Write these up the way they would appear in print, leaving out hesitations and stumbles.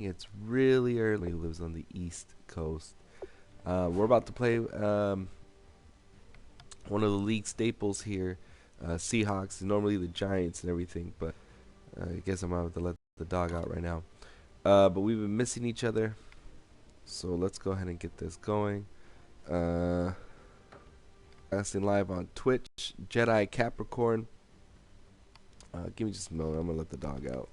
It's really early. He lives on the East Coast. We're about to play one of the league staples here, Seahawks. Normally the Giants and everything, but I guess I'm about to let the dog out right now. But we've been missing each other, so let's go ahead and get this going. Casting live on Twitch, Jedi Capricorn. Give me just a moment. I'm gonna let the dog out.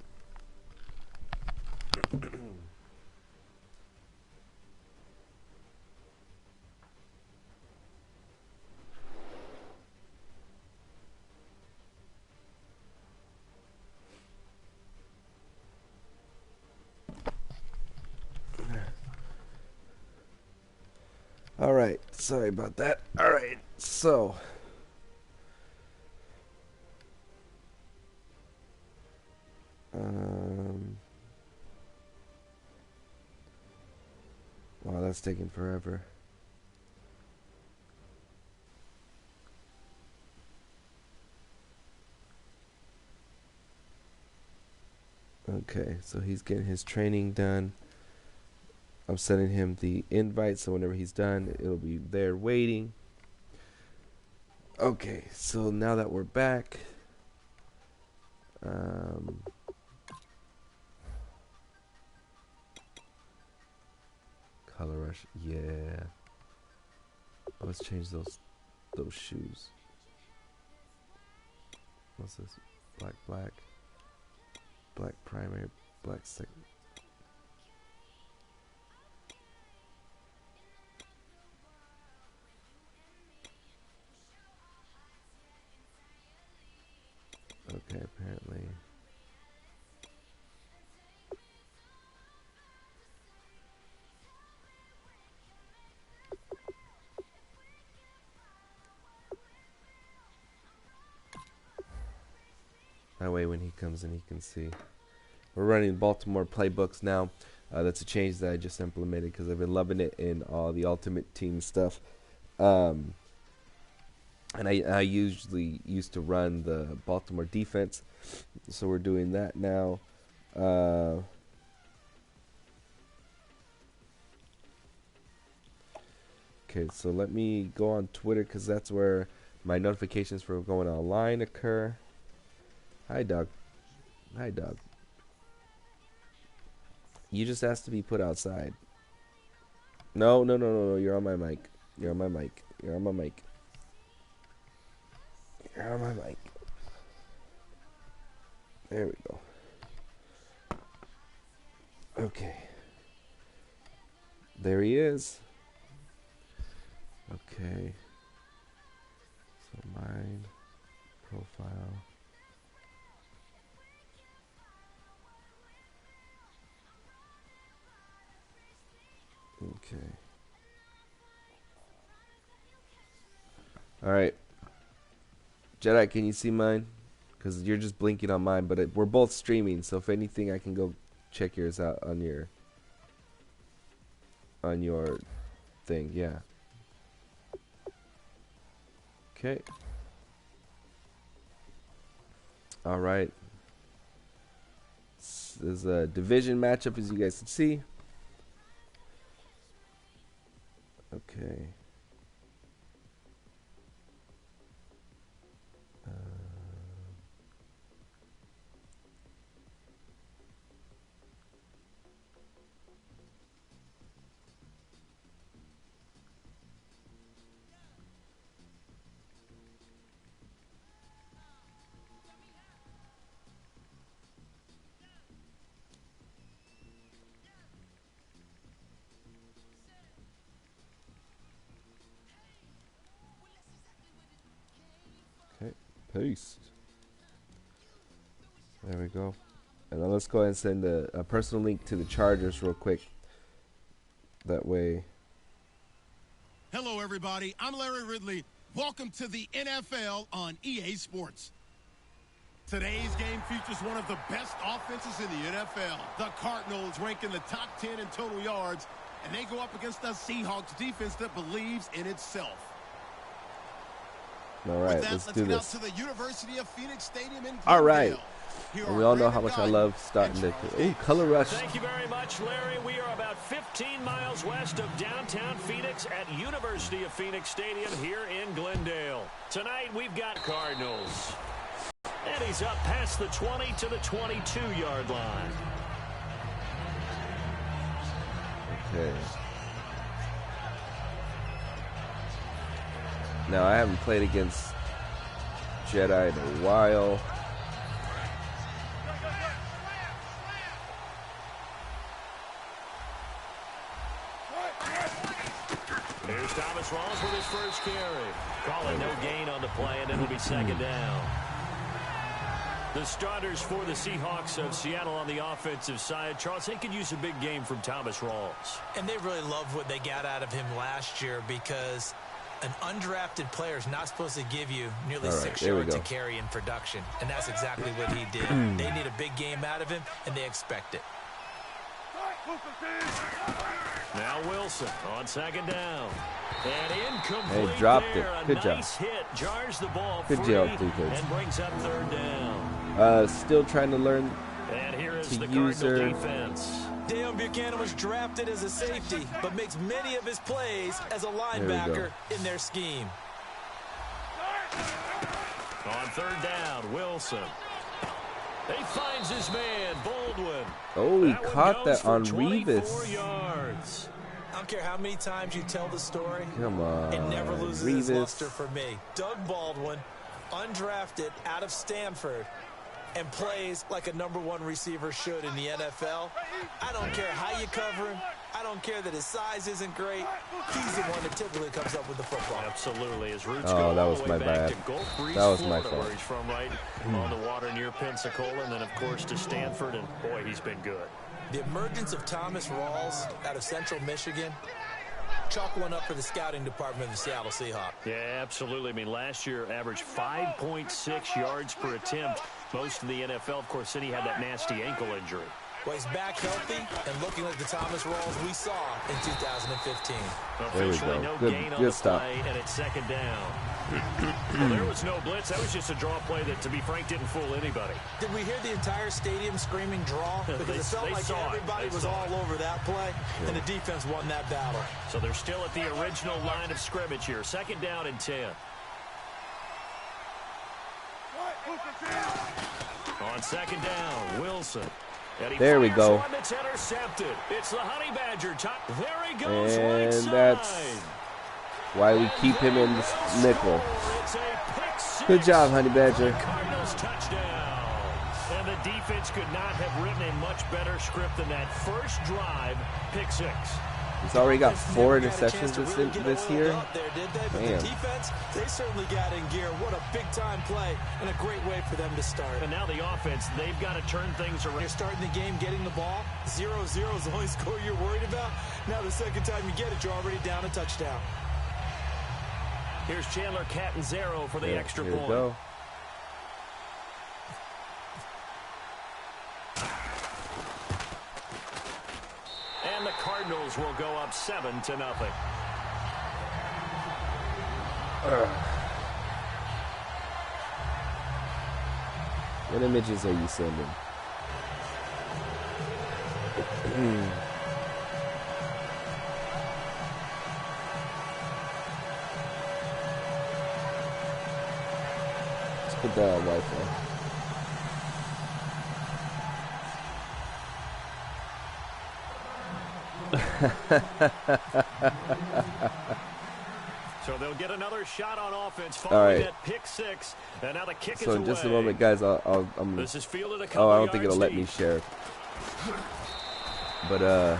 All right, sorry about that. All right, so wow, that's taking forever. Okay, so he's getting his training done. I'm sending him the invite, so whenever he's done, it'll be there waiting. Okay, so now that we're back, color rush, yeah. Let's change those shoes. What's this? Black, black, black primary, black second. Okay, apparently. That way when he comes in, he can see. We're running Baltimore playbooks now. That's a change that I just implemented because I've been loving it in all the Ultimate Team stuff. And I usually used to run the Baltimore defense. So we're doing that now. Okay, so let me go on Twitter because that's where my notifications for going online occur. Hi, dog. Hi, dog. You just asked to be put outside. No. You're on my mic. You're on my mic. You're on my mic. You're on my mic. There we go. Okay. There he is. Okay. So mine. Profile. Okay. All right. Jedi, can you see mine? Because you're just blinking on mine, but we're both streaming, so if anything, I can go check yours out on your thing. Yeah. Okay. All right. This is a division matchup, as you guys can see. Okay. Okay. Peace. There we go. And then let's go ahead and send a personal link to the Chargers real quick. That way. Hello, everybody. I'm Larry Ridley. Welcome to the NFL on EA Sports. Today's game features one of the best offenses in the NFL. The Cardinals rank in the top 10 in total yards, and they go up against the Seahawks defense that believes in itself. All right, With that, let's let's do get this. out to the University of Phoenix Stadium in All right. And we all know how much I love starting to. Ooh, color rush. Thank you very much, Larry. We are about 15 miles west of downtown Phoenix at University of Phoenix Stadium here in Glendale. Tonight we've got Cardinals. And he's up past the 20 to the 22-yard line. Okay. Now, I haven't played against Jedi in a while. Here's Thomas Rawls with his first carry. Calling no gain on the play, and it'll be second down. The starters for the Seahawks of Seattle on the offensive side. Charles, they could use a big game from Thomas Rawls. And they really loved what they got out of him last year because an undrafted player is not supposed to give you nearly 6 yards to carry in production. And that's exactly what he did. They need a big game out of him, and they expect it. Now Wilson on second down. And incomplete. Hey, dropped there. it. Good job. Nice hit. Jars the ball Good free job, defense. and brings up third down. Still trying to learn And here is to the use Cardinal her. defense. Deion Buchanan was drafted as a safety, but makes many of his plays as a linebacker in their scheme. On third down, Wilson. He finds his man, Baldwin. Oh, he That one caught goes that for on 24 Revis. yards. I don't care how many times you tell the story. Come on, It never loses its Revis. luster for me. Doug Baldwin, undrafted out of Stanford, and plays like a #1 receiver should in the NFL. I don't care how you cover him. I don't care that his size isn't great. He's the one that typically comes up with the football. Absolutely. His roots Oh, go that all was the my way back bad. to Gulf Breeze, That was my Florida, fault. where he's from, right on the water near Pensacola, and then, of course, to Stanford, and, boy, he's been good. The emergence of Thomas Rawls out of Central Michigan, chalk one up for the scouting department of the Seattle Seahawks. Yeah, absolutely. I mean, last year averaged 5.6 yards per attempt. Most in the NFL, of course, then he had that nasty ankle injury. Well, he's back healthy and looking like the Thomas Rawls we saw in 2015. There we Officially, go. no Good- gain on good the stop. play, and it's second down. Well, there was no blitz. That was just a draw play that, to be frank, didn't fool anybody. Did we hear the entire stadium screaming draw? Because it felt they like saw it. everybody They was saw all over that play, and the defense won that battle. So they're still at the original line of scrimmage here. Second down and 10. On second down, Wilson. And he There we fires go. one that's intercepted. It's the Honey Badger. There he goes, right And side. that's why we keep him in the nickel. It's a pick six. Good job, Honey Badger. Cardinals touchdown. And the defense could not have written a much better script than that first drive, pick six. He's already got 4 Never got a chance interceptions to really get this oiled year. up there, did they? But Man. the defense, they certainly got in gear. What a big-time play and a great way for them to start. And now the offense, they've got to turn things around. You're starting the game getting the ball. 0-0 is the only score you're worried about. Now the second time you get it, you're already down a touchdown. Here's Chandler Catanzaro for the extra Here we point. go. And the Cardinals will go up 7-0. What images are you sending? Let's put that on Wi-Fi. So they'll get another shot on offense All following right. that pick six. And now the kick So is in just a away. moment, guys, I'm. This is fielded a couple Oh, I don't think it'll yards let me deep. share. But The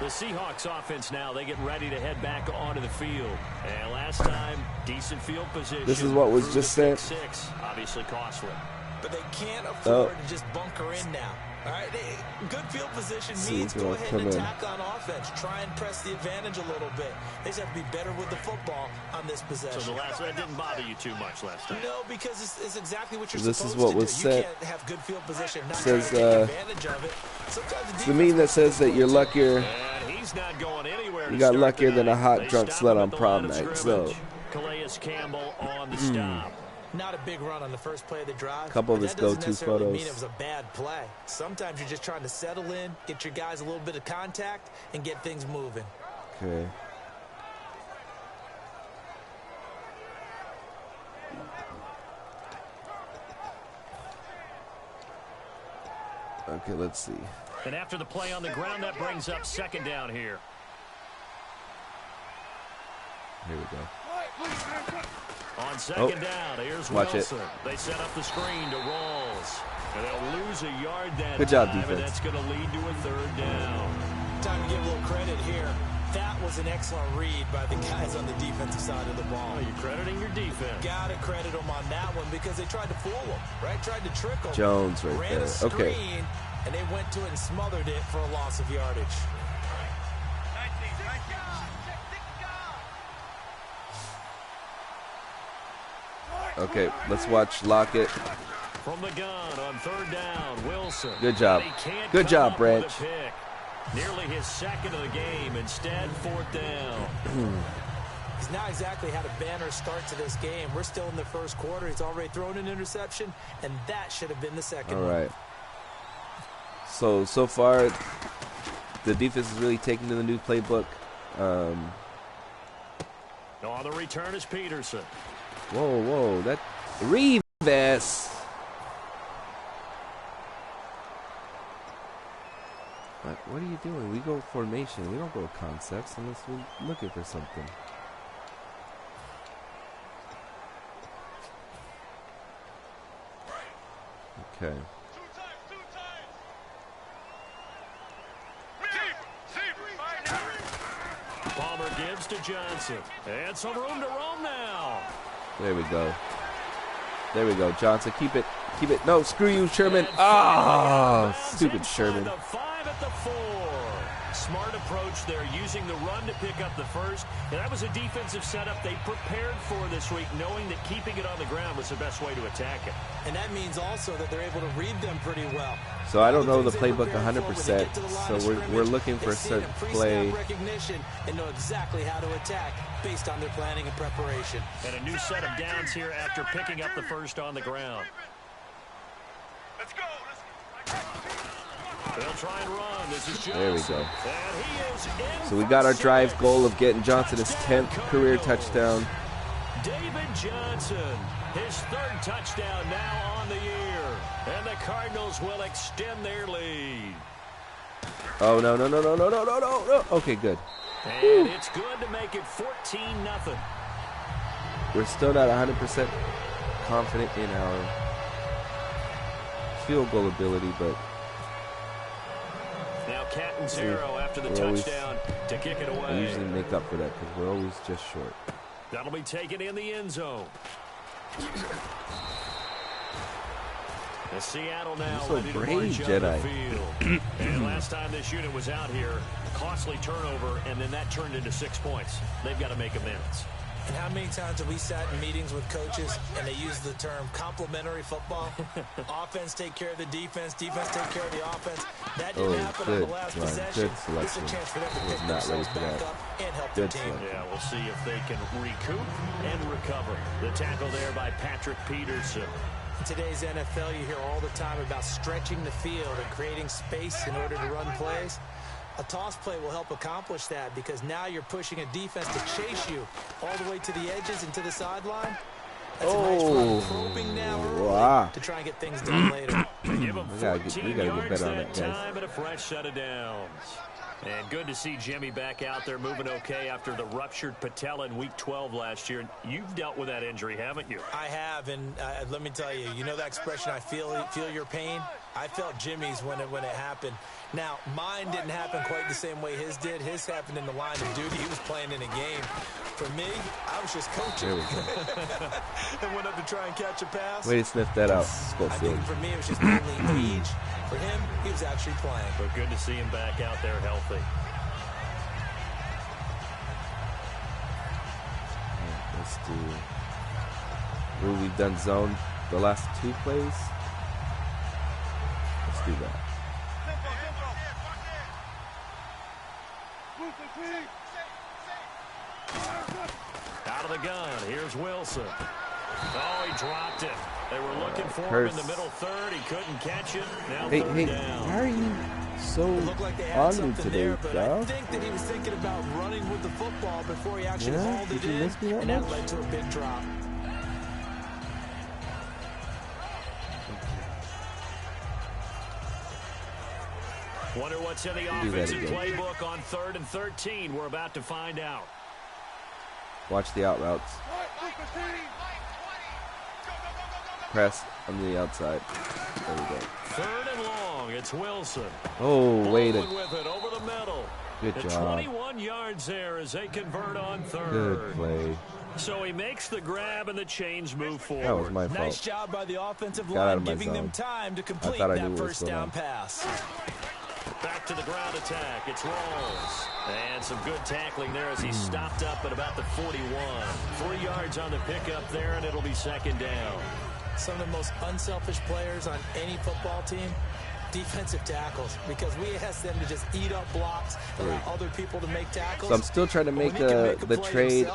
Seahawks offense now, they get ready to head back onto the field. And last time, decent field position. This is what was Through just the pick sent. six, obviously costly. But they can't afford to just bunker in now. All right, good field position means who go else ahead come and in. attack on offense. Try and press the advantage a little bit. They just have to be better with the football on this possession. So that didn't bother you too much last time. No, because it's exactly what you're This supposed is what to was do. You said. can't have good field position and not Says, try to take advantage of it. Sometimes it's the meme that says that you're luckier. And he's not going anywhere. You got luckier than a hot They drunk stop slut him on at the prom line of night. scrimmage. So Calais Campbell on the stop. Not a big run on the first play of the drive. Couple of his go-to photos. Mean it was a bad play. Sometimes you're just trying to settle in, get your guys a little bit of contact, and get things moving. Okay. Okay, let's see. And after the play on the ground, that brings up second down here. Here we go. On second down, here's Watch Wilson. it. They set up the screen to Rawls. And they'll lose a yard that Good job, time, defense. and that's going to lead to a third down. Time to give a little credit here. That was an excellent read by the guys on the defensive side of the ball. Oh, you're crediting your defense. Got to credit them on that one because they tried to fool them, right? Tried to trick them. Jones right Ran there. a screen, Okay. and they went to it and smothered it for a loss of yardage. Okay, let's watch Lockett. From the gun on third down, Wilson. Good job. But he can't Good come job, up with a Branch. pick. Nearly his second of the game. Instead, fourth down. He's not exactly had a banner start to this game. We're still in the first quarter. He's already thrown an interception, and that should have been the second All one. right. So far, the defense is really taking to the new playbook. On the return is Peterson. Whoa, that Rivas. What are you doing? We go formation. We don't go concepts unless we're looking for something. Okay. Palmer gives to Johnson. And some room to roam now. There we go. There we go. Johnson, keep it. Keep it. No, screw you, Sherman. Ah, stupid Sherman. The 5 at the 4. Smart approach there, using the run to pick up the first. And that was a defensive setup they prepared for this week, knowing that keeping it on the ground was the best way to attack it. And that means also that they're able to read them pretty well. So I don't know the playbook 100%. So we're looking for a certain play. Recognition and know exactly how to attack based on their planning and preparation. And a new set of downs here after picking up the first on the ground. Let's go. They'll try and run. This is Johnson. There we go. And he is in So we got our for drive 6. goal of getting Johnson his 10th career touchdown. David Johnson, his 3rd touchdown now on the year. And the Cardinals will extend their lead. Oh, no. Okay, good. And it's good to make it 14-0. We're still not 100% confident in our field goal ability, but Now Catanzaro after the touchdown to kick it I away. usually make up for that because we're always just short. That'll be taken in the end zone. And Seattle now You're so ready to brave, march on the Jedi. field. And last time this unit was out here, costly turnover, and then that turned into 6 points. They've got to make amends. And how many times have we sat in meetings with coaches and they use the term complementary football? Offense take care of the defense, defense take care of the offense. That didn't happen on the good, last Ryan. possession. Good It's a selection. chance for them to Was pick not ready themselves for back that. up and help Good their team. selection. Yeah, we'll see if they can recoup and recover. The tackle there by Patrick Peterson. In today's NFL, you hear all the time about stretching the field and creating space in order to run plays. A toss play will help accomplish that because now you're pushing a defense to chase you all the way to the edges and to the sideline. That's a nice run, probing now early to try and get things done later. Give them We gotta 14 get yards better on that that, guys. time and a fresh set of downs. And good to see Jimmy back out there moving okay after the ruptured patella in Week 12 last year. You've dealt with that injury, haven't you? I have, and let me tell you, you know that expression, I feel your pain? I felt Jimmy's when it happened. Now, mine didn't happen quite the same way his did. His happened in the line of duty. He was playing in a game. For me, I was just coaching. And went up to try and catch a pass. Way to sniff that out. I think for me, it was just mainly age. For him, he was actually playing. But good to see him back out there healthy. Let's do. Ooh, we've done zone the last 2 plays. Let's do that. Out of the gun, here's Wilson. Oh, he dropped it. They were looking for him in the middle third. He couldn't catch it. Now Hey, third down. how are you so on me today, I think that he was thinking about running with the football before he actually hauled it in, and that led to a big drop. Wonder what's in the offensive playbook on 3rd and 13. We're about to find out. Watch the out routes. Press on the outside. There we go. 3rd and long. It's Wilson. Oh, wait a... with it over the middle. Good job. 21 yards there as they convert on 3rd. Good play. So he makes the grab and the chains move forward. That was my fault. Nice job by the offensive line, giving them time to complete that first down pass. Back to the ground attack. It's Rolls. And some good tackling there as he stopped up at about the 41. 3 yards on the pickup there, and it'll be 2nd down. Some of the most unselfish players on any football team, defensive tackles, because we ask them to just eat up blocks, allow other people to make tackles. So I'm still trying to make the trade.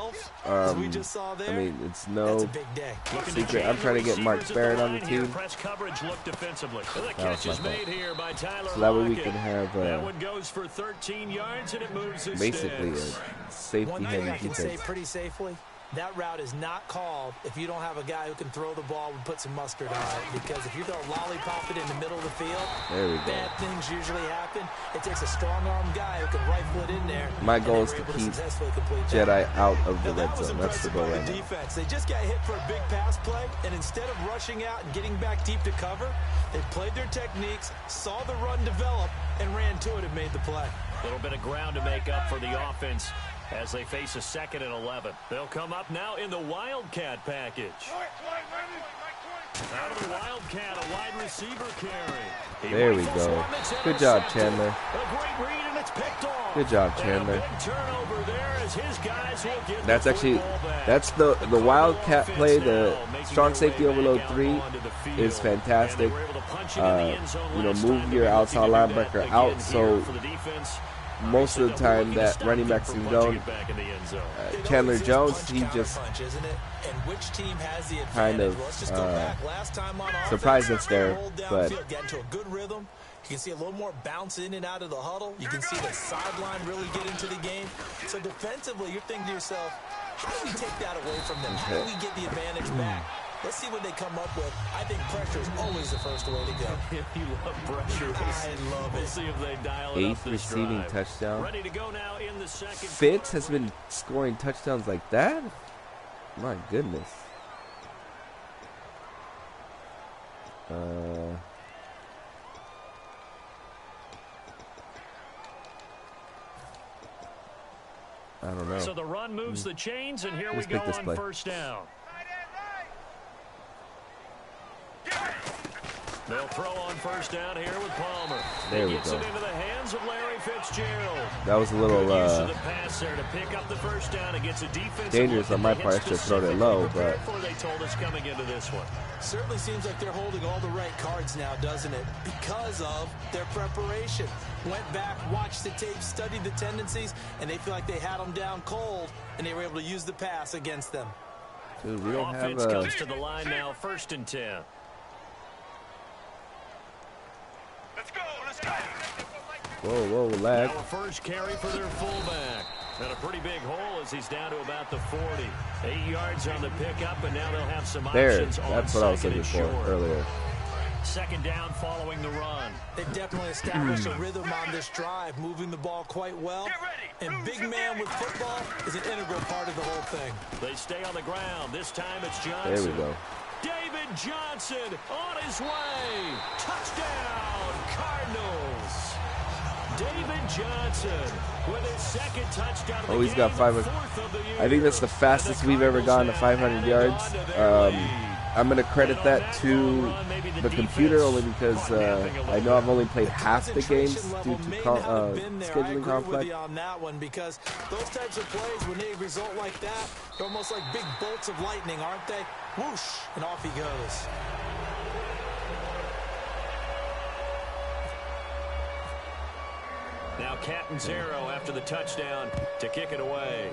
We just saw there, I mean, it's no that's a big day. secret. I'm trying to get Mark Barrett on the team. Press coverage look defensively. The catch is made here by Tyler so that way we Lockett. can have that one goes for 13 yards and it moves his basically sticks. a safety heavy I can defense. say pretty safely, that route is not called if you don't have a guy who can throw the ball and put some mustard on it. Because if you go lollipop it in the middle of the field, bad things usually happen. It takes a strong-armed guy who can rifle it in there. My goal is to keep Jedi out of the red zone. That's the goal right now. Defense. They just got hit for a big pass play, and instead of rushing out and getting back deep to cover, they played their techniques, saw the run develop, and ran to it and made the play. A little bit of ground to make up for the offense as they face a 2nd and 11. They'll come up now in the Wildcat package. Out of the Wildcat, a wide receiver carry. There we go. Good job, Chandler. A great read, and it's picked off. Good job, Chandler. And a big turnover there as his guys will get that's the actually, back. that's the Wildcat play. The strong safety overload 3 is fantastic. You know, move your outside linebacker out so most of the time that running backs can go. Chandler Jones, he just kind of surprised us there, but you can see a little more bounce in and out of the huddle. You can see the sideline really get into the game. So defensively, you're thinking to yourself, how do we take that away from them? How do we get the advantage back? Let's see what they come up with. I think pressure is always the first way to go. You love pressure. I love it. We'll see if they dial it up 8th this receiving drive. touchdown. Ready to go now in the 2nd. Fitz has been scoring touchdowns like that? My goodness. I don't know. So the run moves the chains, and here we go on play. 1st down. They'll throw on 1st down here with Palmer. There he we gets go. it into the hands of Larry Fitzgerald. That was a little Good use of the pass there to pick up the 1st down against a defensive dangerous on my part. I should have thrown it low, but they told us coming into this one. Certainly seems like they're holding all the right cards now, doesn't it? Because of their preparation. Went back, watched the tape, studied the tendencies, and they feel like they had them down cold, and they were able to use the pass against them. dude, we don't Offense have comes to the line now, 1st and 10. Whoa, lag. Now a first carry for their fullback. And a pretty big hole as he's down to about the 40. 8 yards on the pickup, and now they'll have some options on That's what I was looking and for short. earlier. 2nd down following the run. They've definitely established a rhythm on this drive, moving the ball quite well. And big man with football is an integral part of the whole thing. They stay on the ground. This time it's Johnson. There we go. David Johnson on his way. Touchdown, Cardinals. David Johnson with his 2nd touchdown. Oh, he's got 500. I think that's the fastest we've ever gone to 500 yards. I'm going to credit that to the computer only because I know I've only played half the games due to scheduling conflict. On that one, because those types of plays, when they result like that, they're almost like big bolts of lightning, aren't they? Whoosh, and off he goes. Now Captain Zero after the touchdown to kick it away.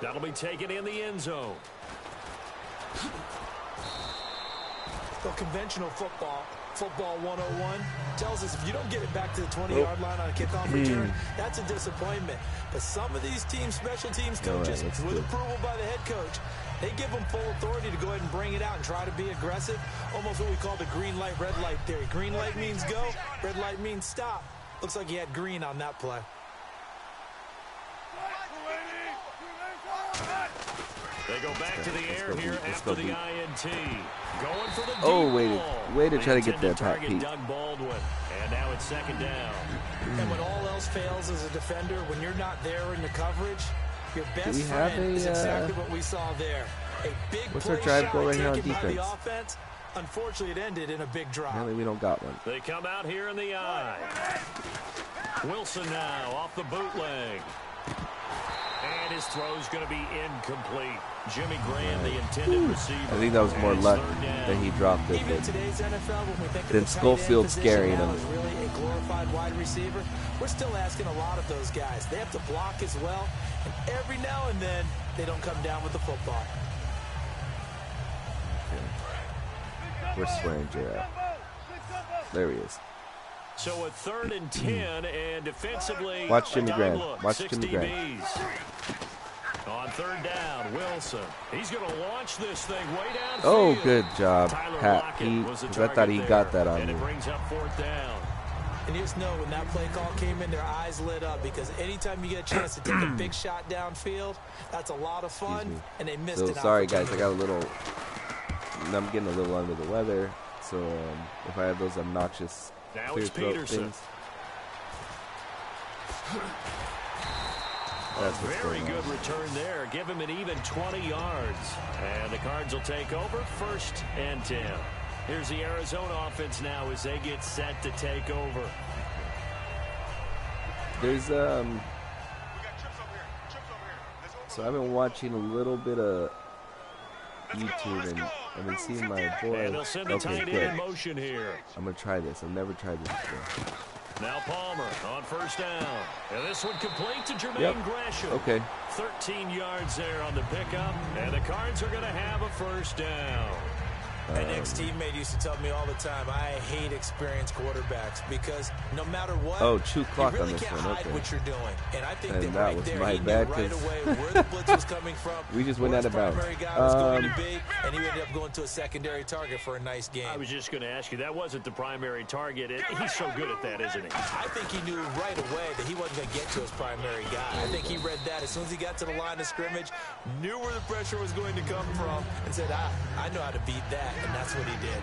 That'll be taken in the end zone. The conventional football 101, tells us if you don't get it back to the 20-yard line on a kickoff return, that's a disappointment. But some of these teams, special teams coaches, with approval by the head coach, they give them full authority to go ahead and bring it out and try to be aggressive. Almost what we call the green light, red light theory. Green light means go, red light means stop. Looks like he had green on that play. They go back to the air here after the INT. Going for the deep ball. Way to try to get that, Pat Pete. Doug Baldwin. And now it's second down. And when all else fails as a defender, when you're not there in the coverage, your best friend is exactly what we saw there. A big what's our drive goal right here on defense? The offense. Unfortunately, it ended in a big drop. Apparently we don't got one. They come out here in the eye. Wilson now off the bootleg. And his throw's going to be incomplete. Jimmy Graham, the intended receiver. I think that was more luck that he dropped it. Even in today's NFL, when we think then Schofield scaring him. Is really a glorified wide receiver. We're still asking a lot of those guys. They have to block as well. And every now and then, they don't come down with the football. Okay. We're swearing J out. There he is. So a 3rd and 10, and defensively, watch Jimmy Graham. Watch Jimmy Graham. On 3rd down, Wilson. He's going to launch this thing way down. Oh, good job, Pat Pete. I thought he got that on me. And me. it brings up 4th down. And you just know when that play call came in, their eyes lit up because anytime you get a chance to take a big shot downfield, that's a lot of fun. And they missed it. Sorry, guys. I got a little. I'm getting a little under the weather. So if I have those obnoxious clear throat things. A very good return there. Give him an even 20 yards. And the Cards will take over 1st and 10. Here's the Arizona offense now as they get set to take over. There's so I've been watching a little bit of YouTube and I've been seeing my boy. And they'll send the tight end in motion here. I'm gonna try this. I've never tried this before. Now Palmer on 1st down. And this one complete to Jermaine Gresham. Okay. 13 yards there on the pickup. And the Cards are going to have a 1st down. An ex-teammate used to tell me all the time, I hate experienced quarterbacks because no matter what, chew clock you really on this can't one. hide what you're doing. And I think and that right was there, my he bad knew right away where the blitz was coming from. We just went out of bounds. Primary guy was going to be, and he ended up going to a secondary target for a nice game. I was just going to ask you, that wasn't the primary target. He's so good at that, isn't he? I think he knew right away that he wasn't going to get to his primary guy. I think he read that as soon as he got to the line of scrimmage, knew where the pressure was going to come from, and said, I know how to beat that, and that's what he did.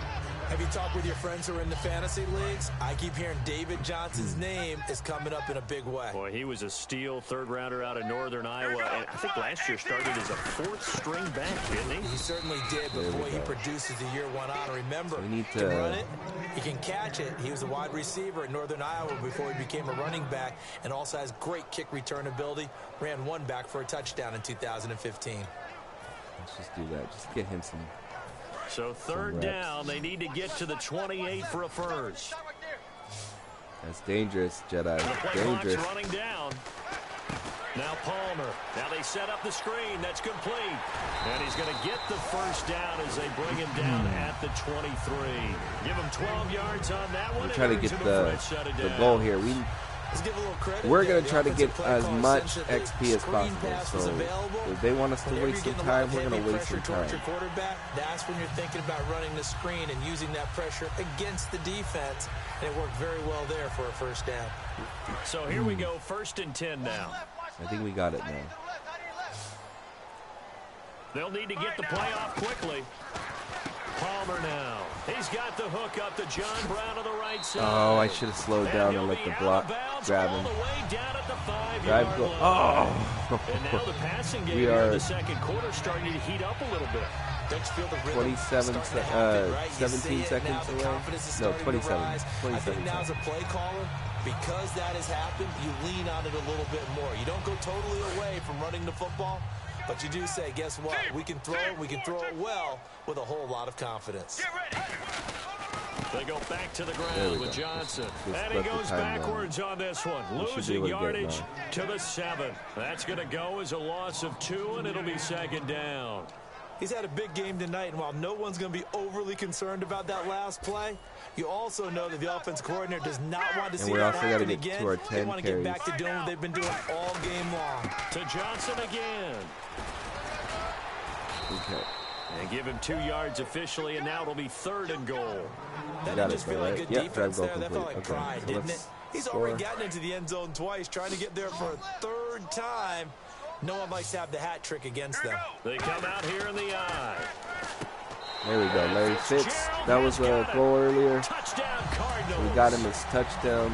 Have you talked with your friends who are in the fantasy leagues? I keep hearing David Johnson's name is coming up in a big way. Boy, he was a steal 3rd rounder out of Northern Iowa. And I think last year started as a 4th string back, didn't he? He certainly did, but boy, he produces the year 1 on. Remember, he can run it, he can catch it. He was a wide receiver at Northern Iowa before he became a running back and also has great kick return ability. Ran 1 back for a touchdown in 2015. Let's just do that. Just get him some. So 3rd down, they need to get to the 28 for a 1st. That's dangerous, Jedi. The play Dangerous. clock's running down. Now Palmer. Now they set up the screen. That's complete. And he's going to get the 1st down as they bring him down at the 23. Give him 12 yards on that one. We're trying to get the goal here. We're going to try to get as much XP as possible. So if they want us to waste some time, we're going to waste some time. That's when you're thinking about running the screen and using that pressure against the defense. And it worked very well there for a 1st down. So here we go, 1st and 10 now. I think we got it now. They'll need to get the play off quickly. Palmer now. He's got the hook up to John Brown on the right side. Oh, I should have slowed down and let the block grab him. Drive go. Oh. And now the passing game here in the 2nd quarter starting to heat up a little bit. 17 seconds away. No, 27. 27 I think now as a play caller, because that has happened, you lean on it a little bit more. You don't go totally away from running the football, but you do say, guess what? We can throw it well with a whole lot of confidence. They go back to the ground with Johnson. And he goes backwards on this one. Losing yardage to the 7. That's going to go as a loss of 2, and it'll be 2nd down. He's had a big game tonight, and while no one's going to be overly concerned about that last play, you also know that the offense coordinator does not want to see that happen again. They want to get back to doing what they've been doing all game long. To Johnson again. Okay. And give him 2 yards officially, and now it'll be 3rd and goal. That didn't just feel like good defense there. That felt like pride, so didn't it? He's already gotten into the end zone twice, trying to get there for a 3rd time. No one likes to have the hat trick against them. They come out here in the eye. There we go. Larry Fitz. That was a goal earlier. Touchdown, Cardinals. We got him his touchdown.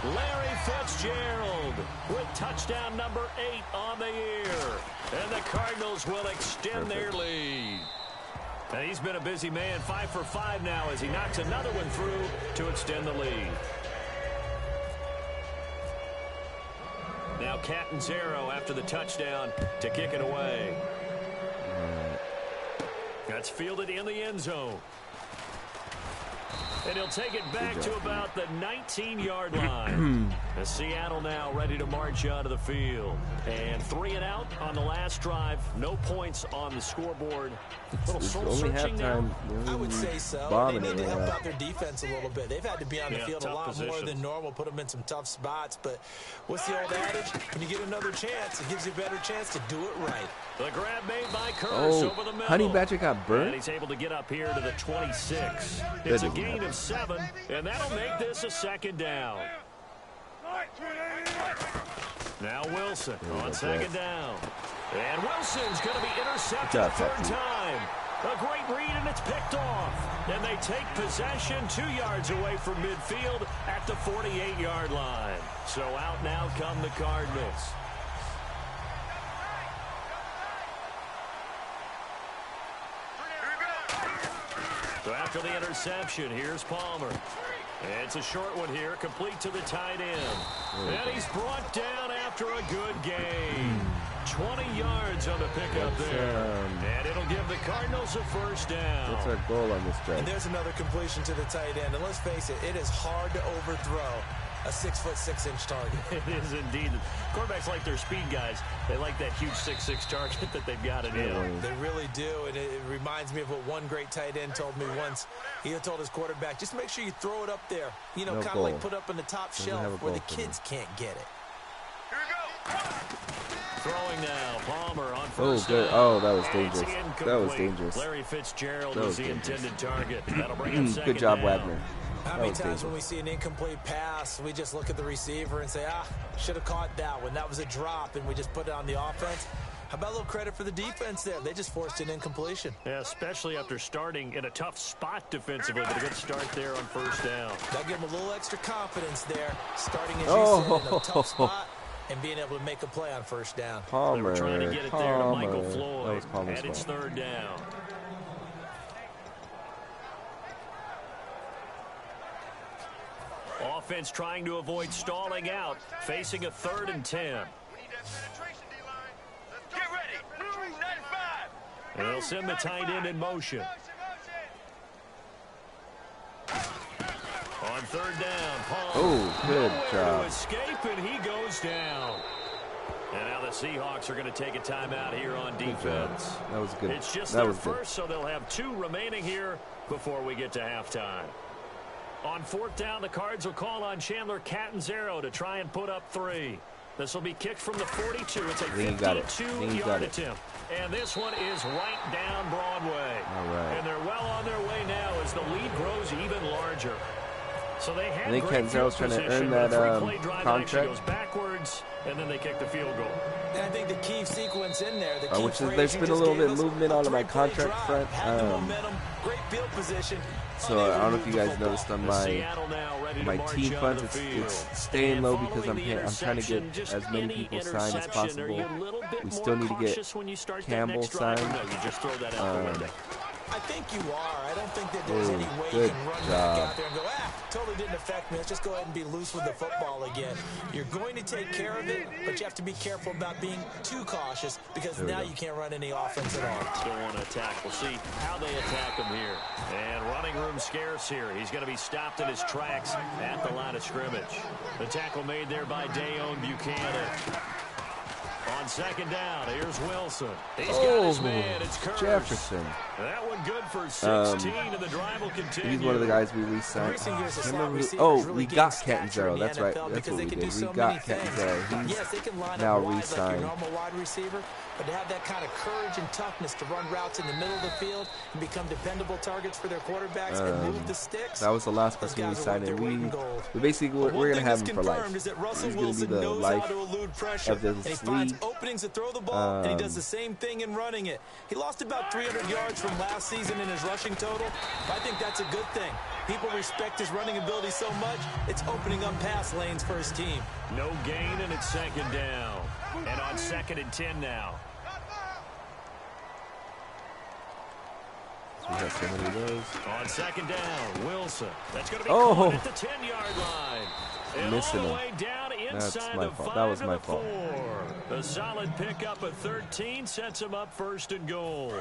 Larry Fitzgerald with touchdown number 8 on the year. And the Cardinals will extend their lead. And he's been a busy man, 5 for 5 now as he knocks another one through to extend the lead. Now Catanzaro after the touchdown to kick it away. That's fielded in the end zone. And he'll take it back to about the 19-yard line. As Seattle now ready to march onto the field. And 3 and out on the last drive. No points on the scoreboard. It's only halftime. I would say so. They need to help out their defense a little bit. They've had to be on the field a lot more than normal, put them in some tough spots. But what's the old adage? When you get another chance, it gives you a better chance to do it right. The grab made by Curse over the middle. Honey Badger got burnt. And he's able to get up here to the 26. It's a gain of 7, and that'll make this a 2nd down. Now Wilson on 2nd down. And Wilson's going to be intercepted 3rd time. A great read, and it's picked off. And they take possession 2 yards away from midfield at the 48-yard line. So out now come the Cardinals. So after the interception, here's Palmer. It's a short one here, complete to the tight end. And he's brought down after a good game. 20 yards on the pickup there. And it'll give the Cardinals a 1st down. What's our goal on this drive? And there's another completion to the tight end. And let's face it, it is hard to overthrow a 6'6" target. It is indeed. Quarterbacks like their speed guys. They like that huge 6'6" target that they've got in him. They really do, and it reminds me of what one great tight end told me once. He told his quarterback, just make sure you throw it up there. You know, kind of like put up on the top shelf where the kids can't get it. Throwing now, Palmer on 1st down. Oh, that was dangerous. That was dangerous. Larry Fitzgerald was the intended target. That'll bring him 2nd Good job, down. Wagner. How many times when we see an incomplete pass, we just look at the receiver and say, should have caught that one. That was a drop, and we just put it on the offense. How about a little credit for the defense there? They just forced an incompletion. Yeah, especially after starting in a tough spot defensively, but a good start there on 1st down. That'll give them a little extra confidence there, starting, as you said, in a tough spot and being able to make a play on 1st down. Palmer, they were trying to get it there to Michael That Floyd, was Palmer's and it's 3rd down. Offense trying to avoid stalling out, facing a 3rd and 10. And they'll send the tight end in motion. On 3rd down, Palmer. Oh, good job. To escape, and he goes down. And now the Seahawks are going to take a timeout here on defense. That was good. It's just their first, so they'll have 2 remaining here before we get to halftime. On 4th down, the Cards will call on Chandler Catanzaro to try and put up 3. This will be kicked from the 42. It's a 52-yard attempt. And this one is right down Broadway. All right. And they're well on their way now as the lead grows even larger. So they had great Catanzaro's trying to earn that contract. Goes backwards, and then they kick the field goal. And I think the key sequence in there, there's been a little bit of movement on my contract front. Great field position. So I don't know if you guys noticed on my team funds, it's staying low because I'm trying to get as many people signed as possible. We still need to get Campbell signed. I think you are. I don't think that there's any way you can run back out there and go, totally didn't affect me. Let's just go ahead and be loose with the football again. You're going to take care of it, but you have to be careful about being too cautious because now you can't run any offense at all. Still want to attack. We'll see how they attack him here. And running room scarce here. He's going to be stopped in his tracks at the line of scrimmage. The tackle made there by Dayon Buchanan. On second down, here's Wilson. He's got his man. It's Curse. Jefferson. That one good for 16, and the drive will continue. He's one of the guys we re-signed. We got Catanzaro. That's right. That's what we did. We got Catanzaro. He's now re-signed. But to have that kind of courage and toughness to run routes in the middle of the field and become dependable targets for their quarterbacks and move the sticks. That was the last person we signed, and we basically we're going to have him for life. He's going to be the life of this league. Openings to throw the ball, and he does the same thing in running it. He lost about 300 yards from last season in his rushing total. I think that's a good thing. People respect his running ability so much, it's opening up pass lanes for his team. No gain, and it's second down. And on 2nd and 10 now. We got so many of those. On second down, Wilson. That's going to be caught at the 10-yard line. And missing all the him. way down That's inside my the fault. 5 That was to my the fault. 4. A solid pickup at 13 sets him up 1st and goal.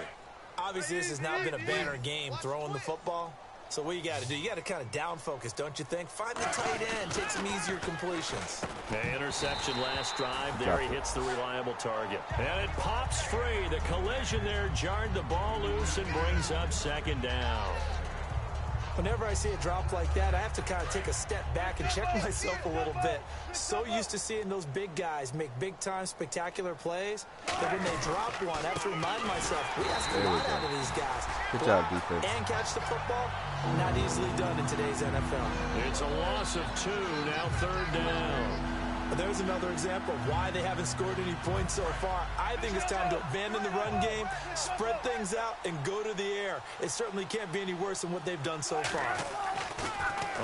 Obviously, this has now been a banner game throwing the football. So what you got to do, you got to kind of down focus, don't you think? Find the tight end, take some easier completions. The interception last drive. There he hits the reliable target. And it pops free. The collision there jarred the ball loose and brings up 2nd down. Whenever I see a drop like that, I have to kind of take a step back and check myself a little bit. So used to seeing those big guys make big-time spectacular plays that when they drop one, I have to remind myself, we ask a lot out of these guys. Good job, defense. And catch the football, not easily done in today's NFL. It's a loss of 2, now 3rd down. There's another example of why they haven't scored any points so far. I think it's time to abandon the run game, spread things out, and go to the air. It certainly can't be any worse than what they've done so far.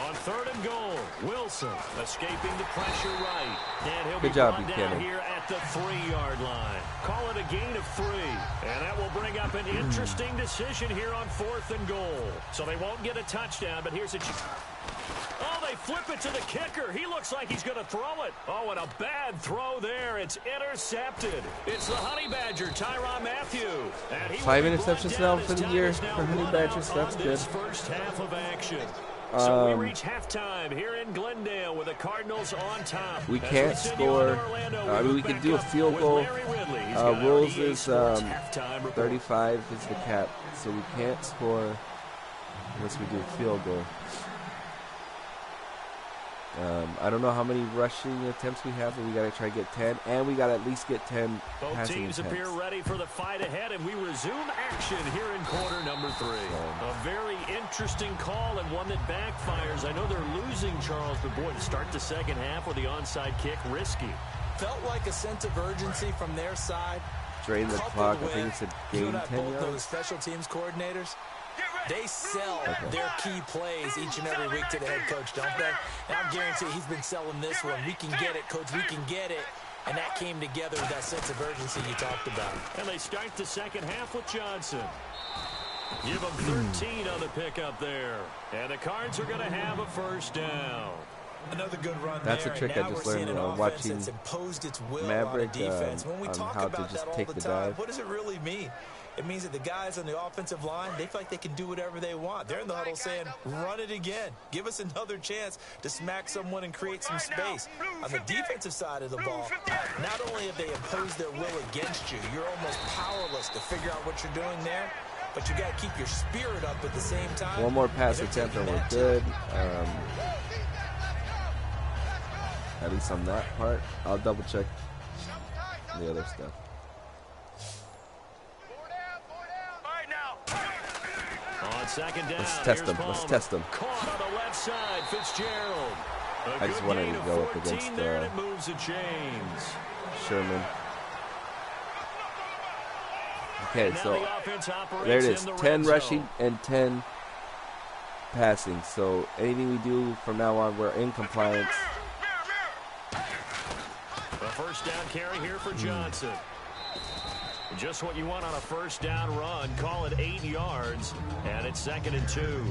On 3rd and goal, Wilson escaping the pressure right. And he'll Good be job, brought down here at the 3-yard line. Call it a gain of 3. And that will bring up an interesting decision here on 4th and goal. So they won't get a touchdown, but here's a... Oh, they flip it to the kicker. He looks like he's going to throw it. Oh, and a bad throw there. It's intercepted. It's the Honey Badger, Tyrann Mathieu. And he 5 interceptions now for the year for Honey Badgers. That's good. First half of action. So we reach halftime here in Glendale with the Cardinals on top. We can't score. I mean, we can do a field goal. Rules is 35 is the cap, so we can't score unless we do a field goal. I don't know how many rushing attempts we have, but we got to try to get 10, and we got to at least get 10 Both passing teams attempts. appear ready for the fight ahead, and we resume action here in quarter number 3. A very interesting call and one that backfires. I know they're losing, Charles, but boy, to start the second half with the onside kick, risky. Felt like a sense of urgency from their side. Drain the clock. I think it's a gain 10 both yards. those special teams coordinators, they sell their key plays each and every week to the head coach, don't they? And I guarantee he's been selling this one. We can get it, coach. We can get it. And that came together with that sense of urgency you talked about. And they start the second half with Johnson. Give them 13 on the pickup there. And the Cards are going to have a first down. Another good run. That's there. a trick I just learned watching Maverick on how to just take the dive. What does it really mean? It means that the guys on the offensive line, they feel like they can do whatever they want. They're in the huddle saying, run it again. Give us another chance to smack someone and create some space. On the defensive side of the ball, not only have they imposed their will against you, you're almost powerless to figure out what you're doing there, but you got to keep your spirit up at the same time. One more pass attempt and we're good. At least on that part. I'll double check the other stuff. On second down, let's test them. Let's test them. Caught on the left side, Fitzgerald. I just wanted to go up against moves the chains. Sherman. Okay, so there it is. 10 rushing and 10 passing. So anything we do from now on, we're in compliance. A first down carry here for Johnson. Just what you want on a first down run. Call it 8 yards, and it's 2nd and 2.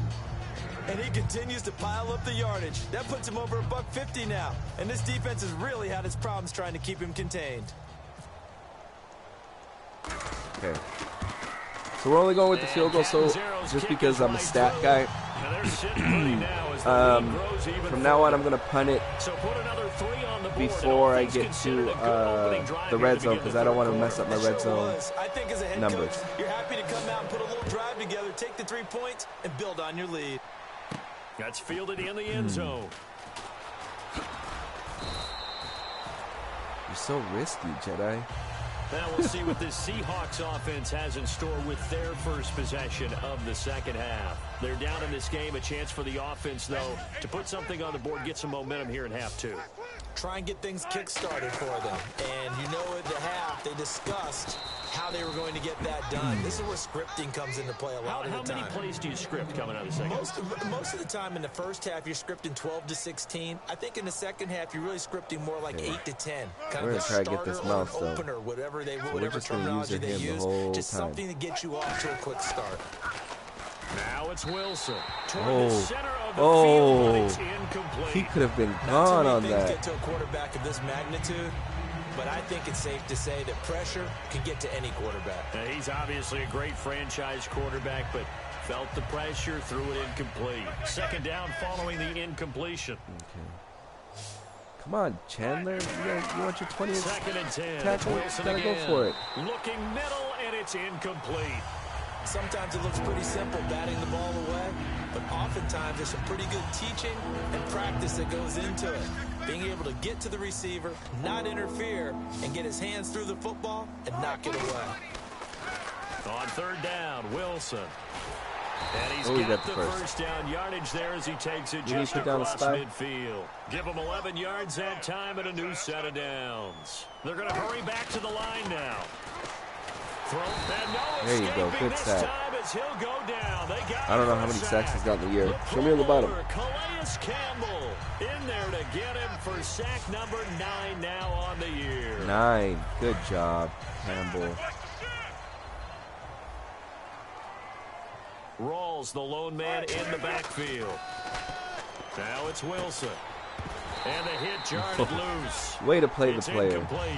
And he continues to pile up the yardage. That puts him over $150 now. And this defense has really had its problems trying to keep him contained. Okay. So we're only going with the field goal, so just because I'm a stat guy, And they're sitting pretty now as the lead grows even From now on, I'm going to punt it so put another 3 on the board, before I get to the red zone because I don't want to mess up my red zone I think as a head numbers. coach, you're happy to come out and put a little drive together, take the 3 points, and build on your lead. That's fielded in the end zone. You're so risky, Jedi. Now we'll see what this Seahawks offense has in store with their first possession of the second half. They're down in this game. A chance for the offense, though, to put something on the board, get some momentum here in half 2. Try and get things kick-started for them. And you know, at the half, they discussed how they were going to get that done. This is where scripting comes into play a lot of the time. How many plays do you script coming out of the second? Most of the time in the first half, you're scripting 12 to 16. I think in the second half, you're really scripting more like 8 to 10. Kind we're of going a to try to get starter this or mouse, though. opener, whatever just gonna terminology they use use. the whole Just time. something to get you off to a quick start. Now it's Wilson. Toward the center of the Oh. field, but it's incomplete. He could have been Not gone too on many things that. get to a quarterback of this magnitude, but I think it's safe to say that pressure can get to any quarterback. Now, he's obviously a great franchise quarterback, but felt the pressure, threw it incomplete. Second down following the incompletion. Okay. Come on, Chandler. You want your 20th Second and 10. tackle? Wilson Gotta again. go for it. Looking middle, and it's incomplete. Sometimes it looks pretty simple batting the ball away, but oftentimes there's some pretty good teaching and practice that goes into it. Being able to get to the receiver, not interfere, and get his hands through the football and knock it away. On third down, Wilson. And he's he got got the the first. first down yardage there as he takes it You need just to put down across the spy. midfield. Give him 11 yards that time and a new set of downs. They're going to hurry back to the line now. Throw, and no There you go. escaping Good this sack. time as he'll go down. They got I don't know him how for many a sacks sack. he's got in the year. The Show me on the bottom. puller, Calais Campbell in there to get him for sack number 9 now on the year. 9. Good job, Campbell. Rawls, the lone man in the backfield. Now it's Wilson. And the hit jarred it loose. Way to play It's the player. incomplete.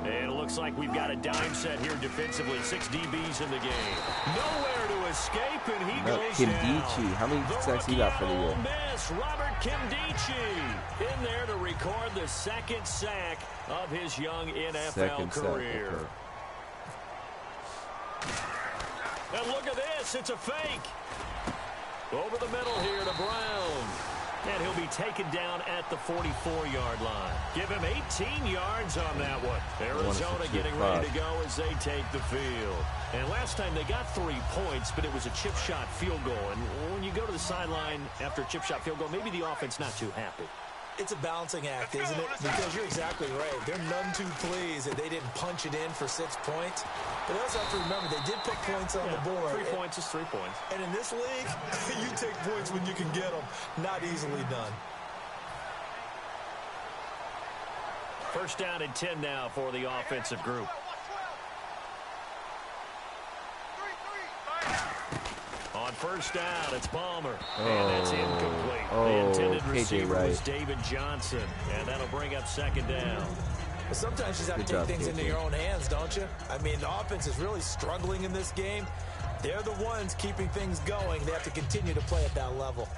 And it looks like we've got a dime set here defensively. 6 DBs in the game. Nowhere to escape, and he No, goes Kimdichi. down. How many sacks he got for the year? Miss, Robert Kimdichi in there to record the second sack of his young NFL Second sack, career. okay. And look at this. It's a fake. Over the middle here to Brown. And he'll be taken down at the 44-yard line. Give him 18 yards on that one. Arizona getting ready to go as they take the field. And last time they got 3 points, but it was a chip shot field goal. And when you go to the sideline after a chip shot field goal, maybe the offense not too happy. It's a balancing act, isn't it? Because you're exactly right. They're none too pleased that they didn't punch it in for 6 points. But they also have to remember they did put points on the board. 3 points is 3 points. And in this league, you take points when you can get them. Not easily done. First down and 10 now for the offensive group. On first down, it's Palmer. And that's incomplete. The intended receiver was David Johnson. And that'll bring up second down. But sometimes you just have to take things into your own hands, don't you? I mean, the offense is really struggling in this game. They're the ones keeping things going. They have to continue to play at that level.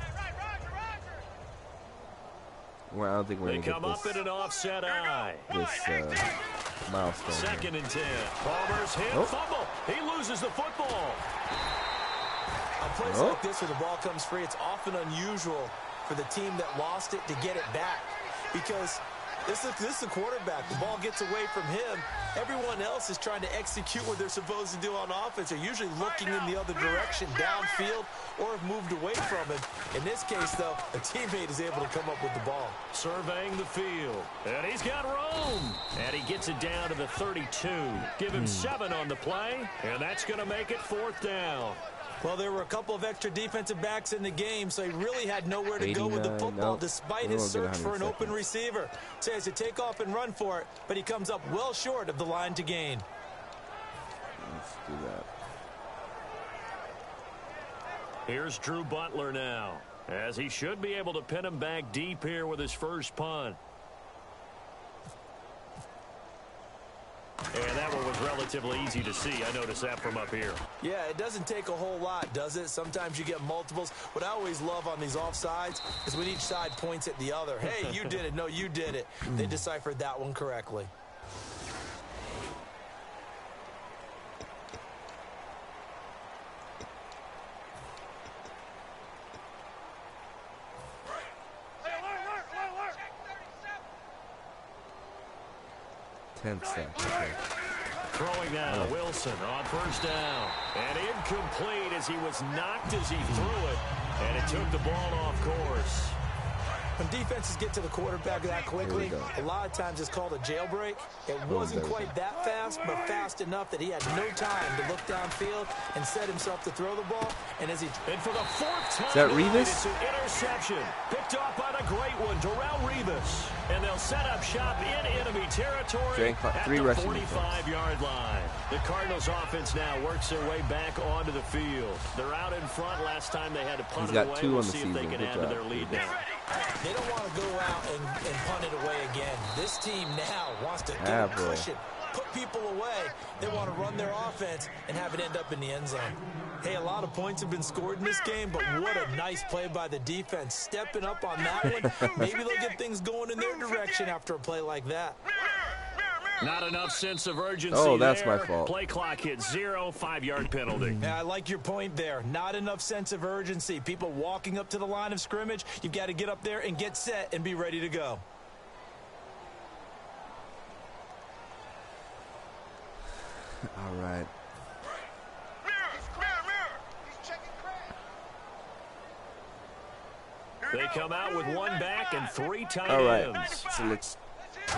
Well, I don't think we're going to get They come up in an offset eye. this milestone. Second and 10. Palmer's hit. Fumble. He loses the football. On plays like this where the ball comes free, it's often unusual for the team that lost it to get it back. Because this is the quarterback. The ball gets away from him. Everyone else is trying to execute what they're supposed to do on offense. They're usually looking in the other direction, downfield, or have moved away from it. In this case, though, a teammate is able to come up with the ball. Surveying the field. And he's got room. And he gets it down to the 32. Give him 7 on the play. And that's going to make it 4th down. Well, there were a couple of extra defensive backs in the game, so he really had nowhere to go with the football despite his search for an open receiver. So he has to take off and run for it, but he comes up well short of the line to gain. Let's do that. Here's Drew Butler now, as he should be able to pin him back deep here with his first punt. And that one was relatively easy to see. I noticed that from up here. Yeah, it doesn't take a whole lot, does it? Sometimes you get multiples. What I always love on these offsides is when each side points at the other. Hey, you did it. No, you did it. They deciphered that one correctly. Okay. Throwing now, Wilson on first down. And incomplete as he was knocked as he threw it. And it took the ball off course. When defenses get to the quarterback that quickly, a lot of times it's called a jailbreak. It wasn't quite that fast, but fast enough that he had no time to look downfield and set himself to throw the ball. And for the fourth time, is that Revis? It's an interception. Picked off on a great one, Darrell Revis. And they'll set up shop in enemy territory at the 45-yard line. The Cardinals offense now works their way back onto the field. They're out in front. Last time they had to punt it away. We'll see if they can add to their lead now. They don't want to go out and punt it away again. This team now wants to get a cushion, put people away. They want to run their offense and have it end up in the end zone. Hey, a lot of points have been scored in this game, but what a nice play by the defense. Stepping up on that one. Maybe they'll get things going in their direction after a play like that. Not enough sense of urgency. Oh, that's there. my fault. Play clock hit 0, 5-yard penalty. Yeah, I like your point there. Not enough sense of urgency. People walking up to the line of scrimmage, you've got to get up there and get set and be ready to go. All right. They come out with one back and 3 tight ends. All right. So let's get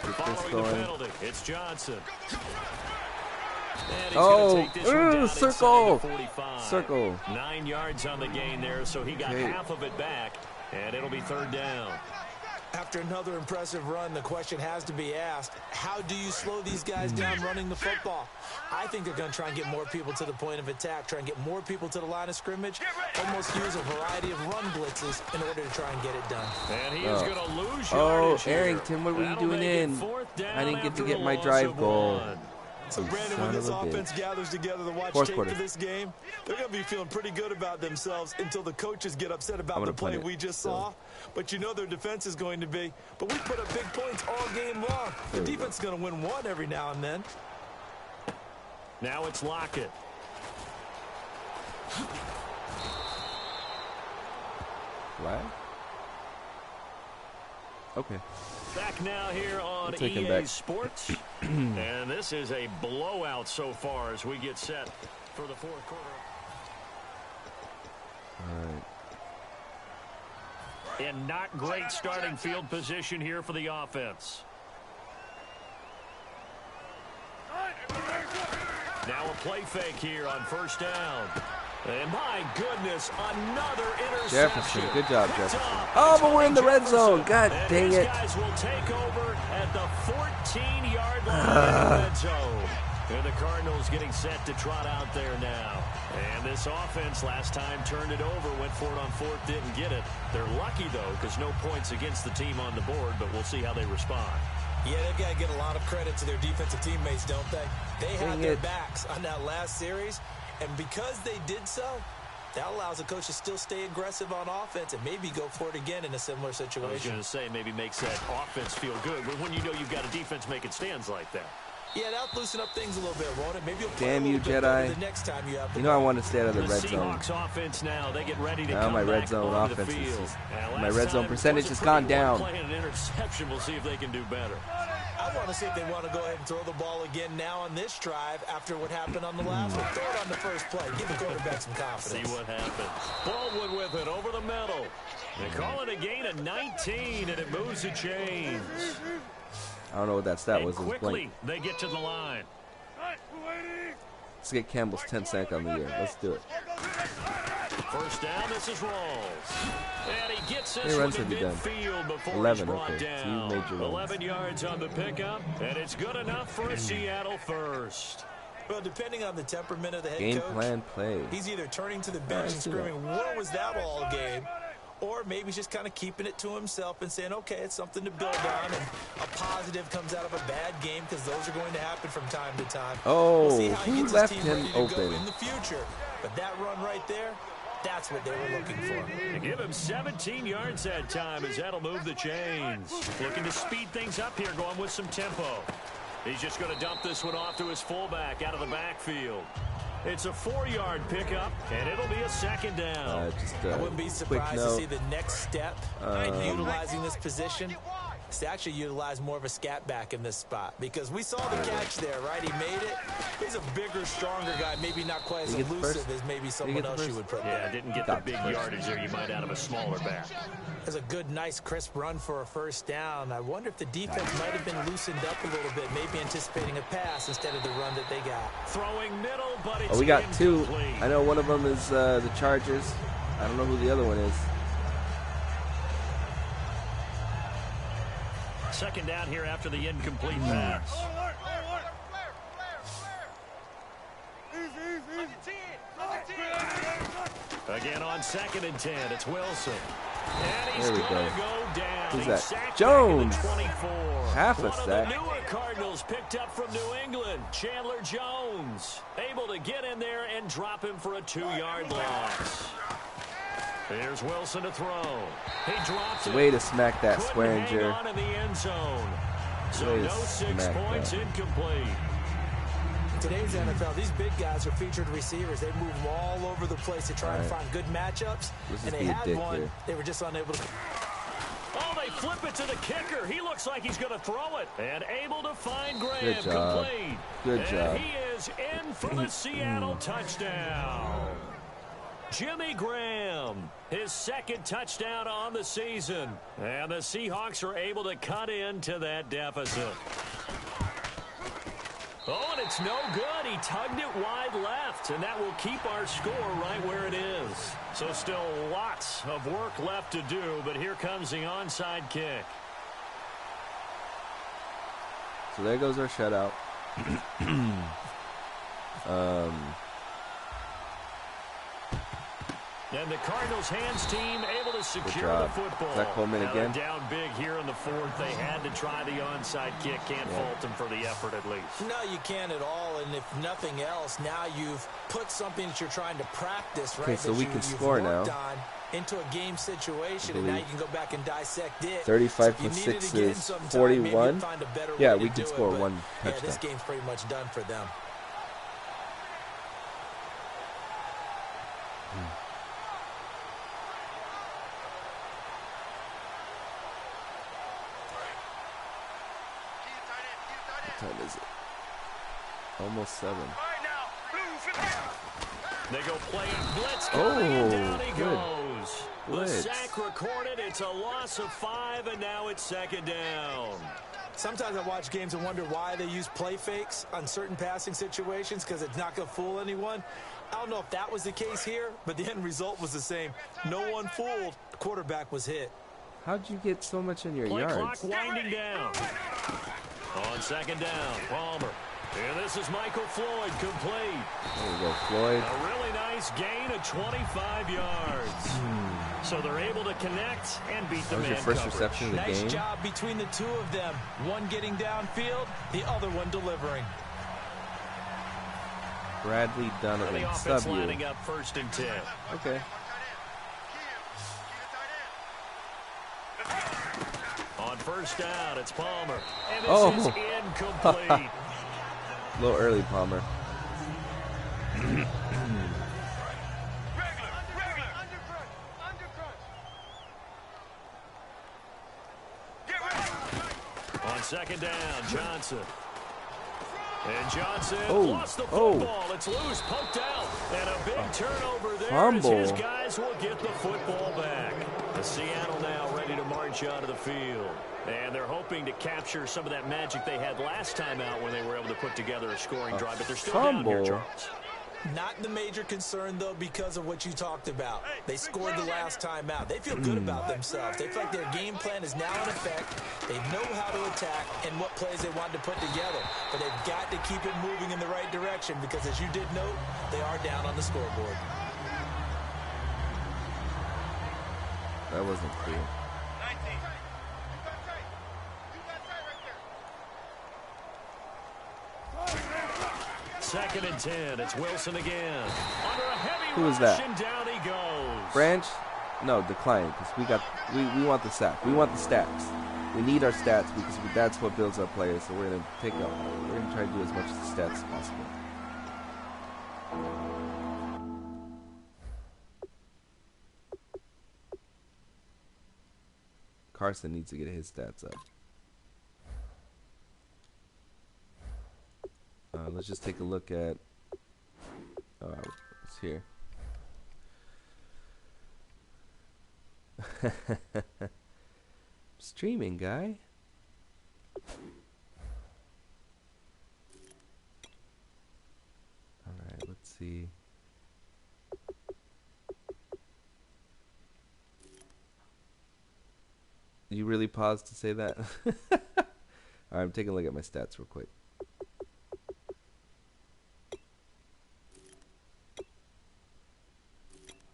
this Following going. the penalty, it's Johnson. Circle. Circle. 9 yards on the gain there, so he got half of it back, and it'll be 3rd down. After another impressive run, the question has to be asked, how do you slow these guys down running the football? I think they're going to try and get more people to the point of attack, try and get more people to the line of scrimmage, almost use a variety of run blitzes in order to try and get it done. And he is going to lose yardage here. Arrington, what were you doing in? I didn't get to get my drive goal. So, Brandon, when this offense gathers together to watch tape for this game, they're going to be feeling pretty good about themselves until the coaches get upset about the play we just saw. But you know their defense is going to be. But we put up big points all game long. The defense is going to win one every now and then. Now it's Lockett. What? Okay. Back now here on EA Sports. And this is a blowout so far as we get set for the 4th quarter. All right. And not great starting field position here for the offense. Now a play fake here on first down. And my goodness, another interception. Jefferson, good job, Jefferson. Oh, but we're in the red zone. God dang it. These guys will take over at the 14-yard line in the red zone. And the Cardinals getting set to trot out there now. And this offense last time turned it over, went for it on 4th, didn't get it. They're lucky, though, because no points against the team on the board, but we'll see how they respond. Yeah, they've got to get a lot of credit to their defensive teammates, don't they? They had their backs on that last series, and because they did so, that allows the coach to still stay aggressive on offense and maybe go for it again in a similar situation. I was going to say maybe makes that offense feel good, but when you know you've got a defense making stands like that. Yeah, that'll loosen up things a little bit, won't it? Maybe you'll play Damn a you, little bit better Jedi. the next time you have the You know I want to stay out of the red zone. Seahawks offense now, they get ready to Now come my red back zone onto offense the field. my red zone percentage has gone down. Playing an interception, we'll see if they can do better. I want to see if they want to go ahead and throw the ball again now on this drive after what happened on the last one. Throw it on the first play. Give the quarterback some confidence. See what happens. Baldwin with it over the middle. They call it a gain of 19, and it moves the chains. I don't know what that stat was. It was Quickly, blank. they get to the line. Let's get Campbell's 10th sack on the year. Let's do it. First down, this is Rawls. And he gets this runs one to have you done? midfield before 11, he's brought okay. So you down. made your runs. 11 yards on the pickup, and it's good enough for a Seattle first. Well, depending on the temperament of the head Game coach, plan play. he's either turning to the bench and screaming, "What was that all game?" Or maybe he's just kind of keeping it to himself and saying, okay, it's something to build on, and a positive comes out of a bad game because those are going to happen from time to time. Oh, we'll see how he who gets left his team him ready to open? go in the future. But that run right there, that's what they were looking for. You give him 17 yards that time as that'll move the chains. Looking to speed things up here, going with some tempo. He's just going to dump this one off to his fullback out of the backfield. It's a 4-yard pickup, and it'll be a second down. I wouldn't be surprised to see the next step in utilizing this position. To actually utilize more of a scat back in this spot, because we saw the catch there, right? He made it. He's a bigger, stronger guy, maybe not quite as elusive as maybe someone else you would put there. Yeah, didn't get the big yardage there you might out of a smaller back. There's a good, nice, crisp run for a first down. I wonder if the defense might have been loosened up a little bit, maybe anticipating a pass instead of the run that they got. Throwing middle, but it's we got two. incomplete. I know one of them is the Chargers. I don't know who the other one is. Second down here after the incomplete pass. Again on 2nd and 10, it's Wilson. And he's going to go down. Who's He's that? sacked Jones. back at the 24. Half a One of sack. the newer Cardinals picked up from New England, Chandler Jones. Able to get in there and drop him for a 2-yard loss. Here's Wilson to throw. He drops it. Way to smack that Couldn't hang Swearinger. on in the end zone. So Way to no 6 smack points, that. incomplete. In today's NFL, these big guys are featured receivers. They move them all over the place to try and find good matchups. Let's And just they be a had dick one. here. They were just unable to. Oh, they flip it to the kicker. He looks like he's going to throw it. And able to find Graham. Good job. Complete. Good and job. He is in for the Seattle touchdown. Jimmy Graham, his 2nd touchdown on the season. And the Seahawks are able to cut into that deficit. Oh, and it's no good. He tugged it wide left, and that will keep our score right where it is. So still lots of work left to do, but here comes the onside kick. So there goes our shutout. And the Cardinals hands team able to secure job. the football. Zach Coleman Now again. they're down big here in the 4th. They had to try the onside kick. Can't fault them for the effort at least. No, you can't at all. And if nothing else, now you've put something that you're trying to practice, right? Okay, so we can you've score now. worked on into a game situation, and now you can go back and dissect it. 35 So if plus you needed 6 to get in is sometime, 41. maybe you'd find a better Yeah, way we to can do score it, one but, yeah, this touchdown. game's pretty much done for them. What time is it? Almost 7. They go play blitz. Oh, And down he good goes. blitz. The sack recorded. It's a loss of 5, and now it's 2nd down. Sometimes I watch games and wonder why they use play fakes on certain passing situations, because it's not going to fool anyone. I don't know if that was the case here, but the end result was the same. No one fooled. The quarterback was hit. How'd you get so much in your Play yards? clock winding down. On 2nd down, Palmer. And this is Michael Floyd, complete. There you go, Floyd. A really nice gain of 25 yards. So they're able to connect and beat the That was man your first coverage. reception of the Nice game. job between the two of them. One getting downfield, the other one delivering. Bradley And Donovan, the offense sub you. lining up 1st and 10. Okay. On 1st down, it's Palmer. And this Oh. is incomplete. A little early, Palmer. On 2nd down, Johnson. And Johnson lost the Oh. football. It's loose, poked out. And a big turnover there Fumble. as his guys will get the football back. The Seattle now ready to march onto the field. And they're hoping to capture some of that magic they had last time out when they were able to put together a scoring drive. But they're still down here, fumble. Charles. Not the major concern, though, because of what you talked about. They scored the last time out. They feel good about themselves. They feel like their game plan is now in effect. They know how to attack and what plays they want to put together. But they've got to keep it moving in the right direction because, as you did note, they are down on the scoreboard. That wasn't clear. 19. Second and 10. It's Wilson again. Under a heavy Who was rush, that? and down he goes. Branch? No, decline, because we want the sack. We want the stats. We need our stats because that's what builds our players. So we're gonna try to do as much of the stats as possible. Carson needs to get his stats up. Let's just take a look at. It's here. Streaming guy. All right, let's see. You really paused to say that? All right, I'm taking a look at my stats real quick.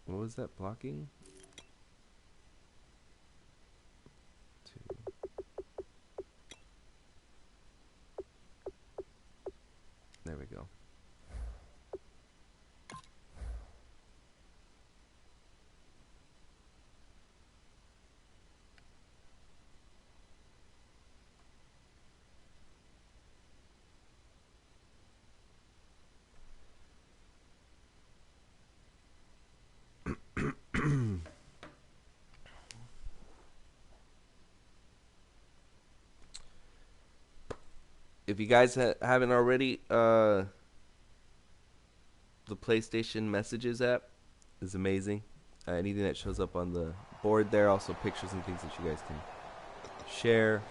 What was that blocking? 2. There we go. If you guys haven't already, the PlayStation Messages app is amazing. Anything that shows up on the board there, also pictures and things that you guys can share.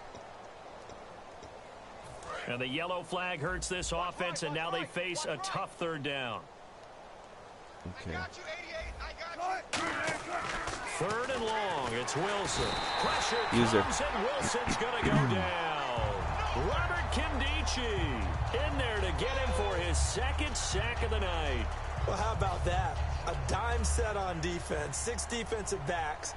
And the yellow flag hurts this offense, and now they face a tough third down. Okay. Third and long, it's Wilson. Pressure User. comes, and Wilson's going to go down. Robert Kindici in there to get him for his second sack of the night. Well, how about that? A dime set on defense, 6 defensive backs.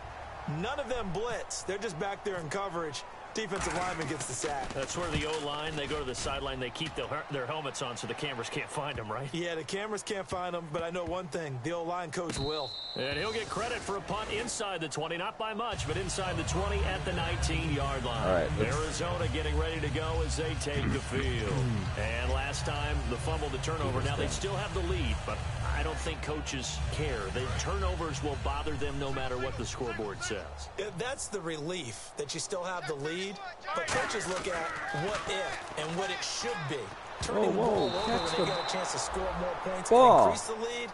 None of them blitz. They're just back there in coverage. Defensive lineman gets the sack. That's where the O-line, they go to the sideline, they keep their helmets on so the cameras can't find them, right? Yeah, the cameras can't find them, but I know one thing. The O-line coach will. And he'll get credit for a punt inside the 20, not by much, but inside the 20 at the 19-yard line. All right, Arizona getting ready to go as they take the field. And last time, the fumble, the turnover. Now, they still have the lead, but I don't think coaches care. The turnovers will bother them no matter what the scoreboard says. That's the relief, that you still have the lead. But coaches look at what if and what it should be. Turning the ball over when they get a chance to score more points and increase the lead,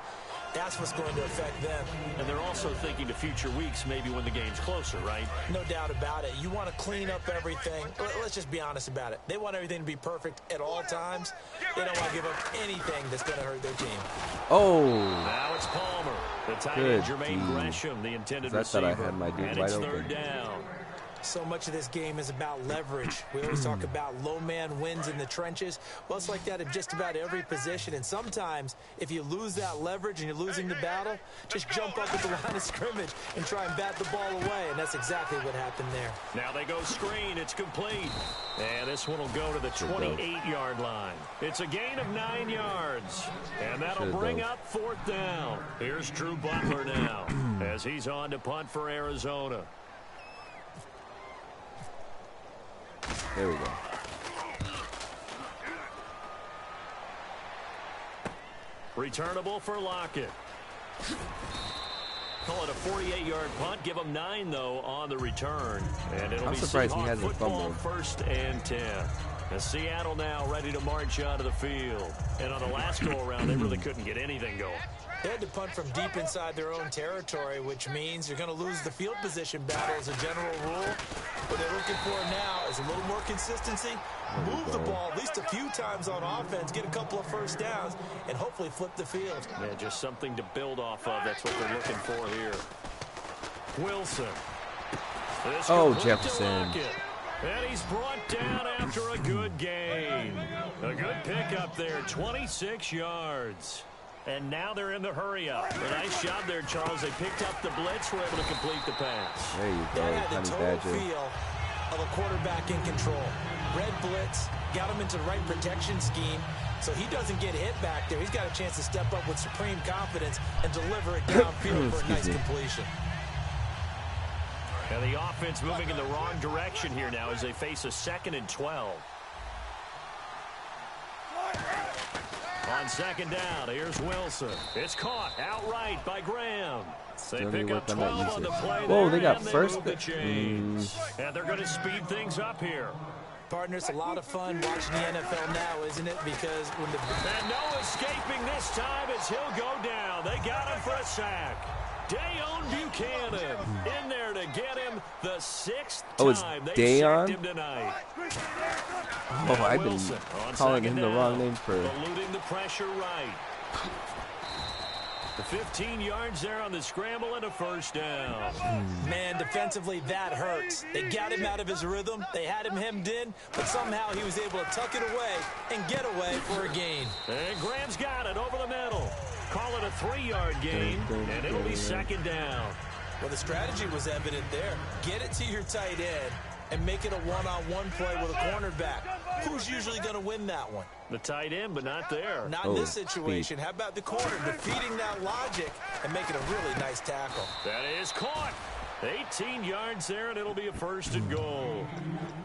that's what's going to affect them. And they're also thinking to future weeks, maybe when the game's closer, right? No doubt about it. You want to clean up everything. Let's just be honest about it. They want everything to be perfect at all times. They don't want to give up anything that's going to hurt their team. Oh. Now it's Palmer. The tight end, Jermaine Gresham, the intended receiver. I thought I had my dude and wide it's open. Third down. So much of this game is about leverage. We always talk about low man wins in the trenches. Well, it's like that in just about every position. And sometimes, if you lose that leverage and you're losing the battle, just jump up at the line of scrimmage and try and bat the ball away. And that's exactly what happened there. Now they go screen. It's complete. And this one will go to the 28-yard line. It's a gain of 9 yards. And that'll bring up fourth down. Here's Drew Butler now as he's on to punt for Arizona. There we go. Returnable for Lockett. Call it a 48-yard punt. Give him 9, though, on the return. And it'll be surprised he Seahawks hasn't football fumbled. first and 10. And Seattle now ready to march out of the field. And on the last go-around, they really couldn't get anything going. They had to punt from deep inside their own territory, which means you're going to lose the field position battle as a general rule. What they're looking for now is a little more consistency, move the ball at least a few times on offense, get a couple of first downs, and hopefully flip the field. Yeah, just something to build off of. That's what they're looking for here. Wilson. Jefferson. And he's brought down after a good gain. A good pickup there, 26 yards. And now they're in the hurry up. A nice job there, Charles. They picked up the blitz, were able to complete the pass. There you go, That had the total Badger. feel of a quarterback in control. Red blitz, got him into the right protection scheme, so he doesn't get hit back there. He's got a chance to step up with supreme confidence and deliver it downfield for a nice completion. And the offense moving in the wrong direction here now as they face a 2nd and 12. On 2nd down, here's Wilson. It's caught outright by Graham. They pick up 12 on the play. Whoa, they got and first. move the chains. And they're going to speed things up here. Partner, it's a lot of fun watching the NFL now, isn't it? Because when the... And no escaping this time as he'll go down. They got him for a sack. Dayon Buchanan in there to get him the 6th time they sacked him tonight. Oh, I've been calling him the wrong name for... Eluding the pressure right. The 15 yards there on the scramble and a first down. Man, defensively, that hurts. They got him out of his rhythm. They had him hemmed in, but somehow he was able to tuck it away and get away for a gain. And Graham's got it over the middle. Call it a 3-yard gain, and it'll be 2nd down. Well, the strategy was evident there. Get it to your tight end and make it a one-on-one play with a cornerback. Who's usually going to win that one? The tight end, but not there. Not in this situation. How about the corner defeating that logic and making a really nice tackle? That is caught. 18 yards there, and it'll be a 1st and goal.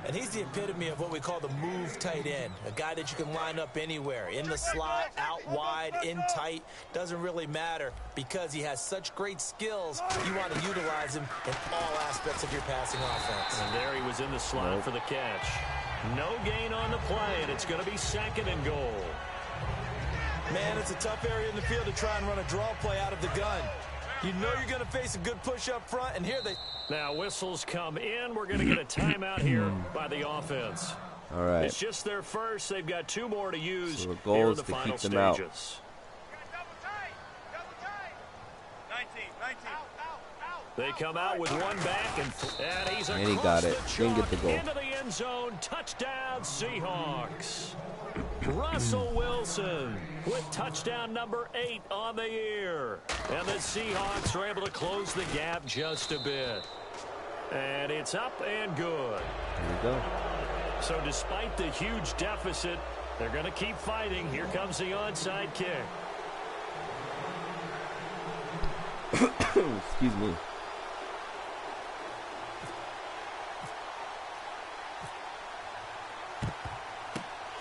And he's the epitome of what we call the move tight end, a guy that you can line up anywhere, in the slot, out wide, in tight, doesn't really matter because he has such great skills. You want to utilize him in all aspects of your passing offense. And there he was in the slot for the catch. No gain on the play, and it's going to be 2nd and goal. Man, it's a tough area in the field to try and run a draw play out of the gun. You know you're going to face a good push up front, and here they... Now whistles come in. We're going to get a timeout here by the offense. All right. It's just their first. They've got 2 more to use So the goal here in is the to final keep them out. stages. They come out with one back, and he's And he got it. Didn't get the goal. Into the end zone. Touchdown, Seahawks. Russell Wilson with touchdown number 8 on the year. And the Seahawks are able to close the gap just a bit. And it's up and good. There we go. So despite the huge deficit, they're going to keep fighting. Here comes the onside kick. Excuse me.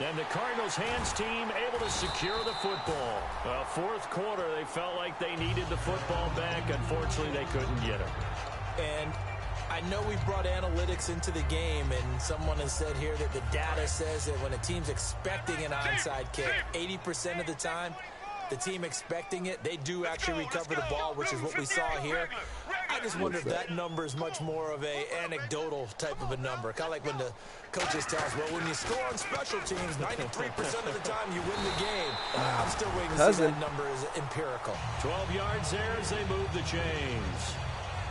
And the Cardinals hands team able to secure the football. Well, 4th quarter, they felt like they needed the football back. Unfortunately, they couldn't get it. And I know we've brought analytics into the game, and someone has said here that the data says that when a team's expecting an onside kick, 80% of the time, the team expecting it, they do actually recover the ball, which is what we saw here. I just wonder if that number is much more of a anecdotal type of a number. Kind of like when the coaches tell us, well, when you score on special teams, 93% of the time you win the game. I'm still waiting to see that number is empirical. 12 yards there as they move the chains.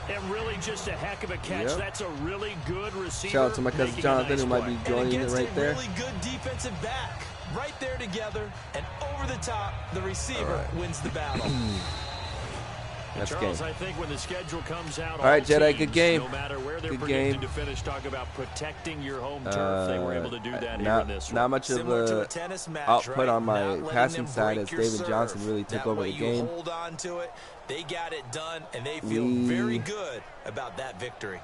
And really just a heck of a catch. Yep. That's a really good receiver. Shout out to my cousin Jonathan, who might be joining it right there. Really good defensive back. Right there together, and over the top, the receiver wins the battle. That's Charles, game. I think when the schedule comes out, all right, Jedi, teams, good game. No matter where they're good predicted game. to finish, talk about protecting your home turf. They were able to do that here in this one. Not much of a output on my passing side as David Johnson really took over the game. Hold on to it. They got it done, and they feel very good about that victory.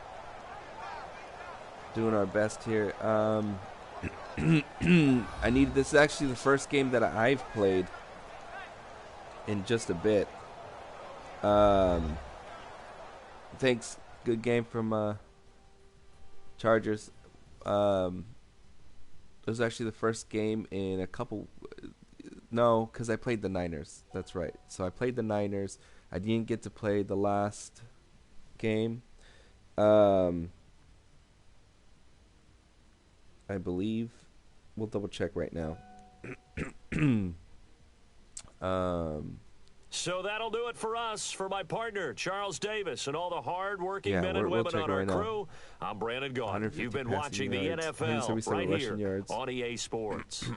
Doing our best here. I need this is actually the first game that I've played in just a bit. Thanks. Good game from Chargers. It was actually the first game in a couple. No, because I played the Niners. That's right. So I played the Niners. I didn't get to play the last game. I believe. We'll double check right now. So that'll do it for us. For my partner, Charles Davis, and all the hard-working men and we'll women on our right crew, I'm Brandon Gaughan. You've been watching the NFL right here on EA Sports.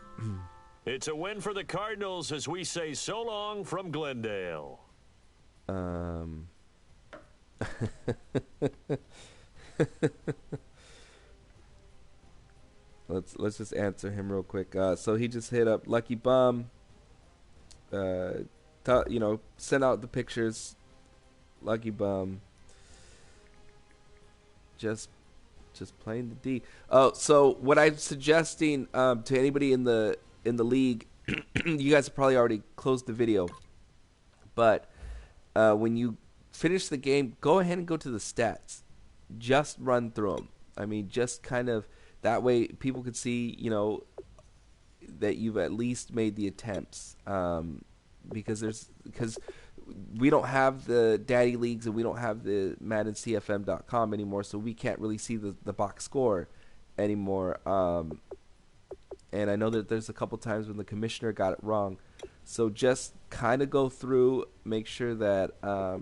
It's a win for the Cardinals as we say so long from Glendale. Let's just answer him real quick. So he just hit up Lucky Bum. Send out the pictures. Lucky Bum. Just playing the D. Oh, so what I'm suggesting to anybody in the league, you guys have probably already closed the video, but when you finish the game, go ahead and go to the stats. Just run through them. I mean, just kind of that way people could see, that you've at least made the attempts. Because we don't have the daddy leagues and we don't have the Madden CFM.com anymore, so we can't really see the box score anymore. And I know that there's a couple times when the commissioner got it wrong. So just kind of go through, make sure that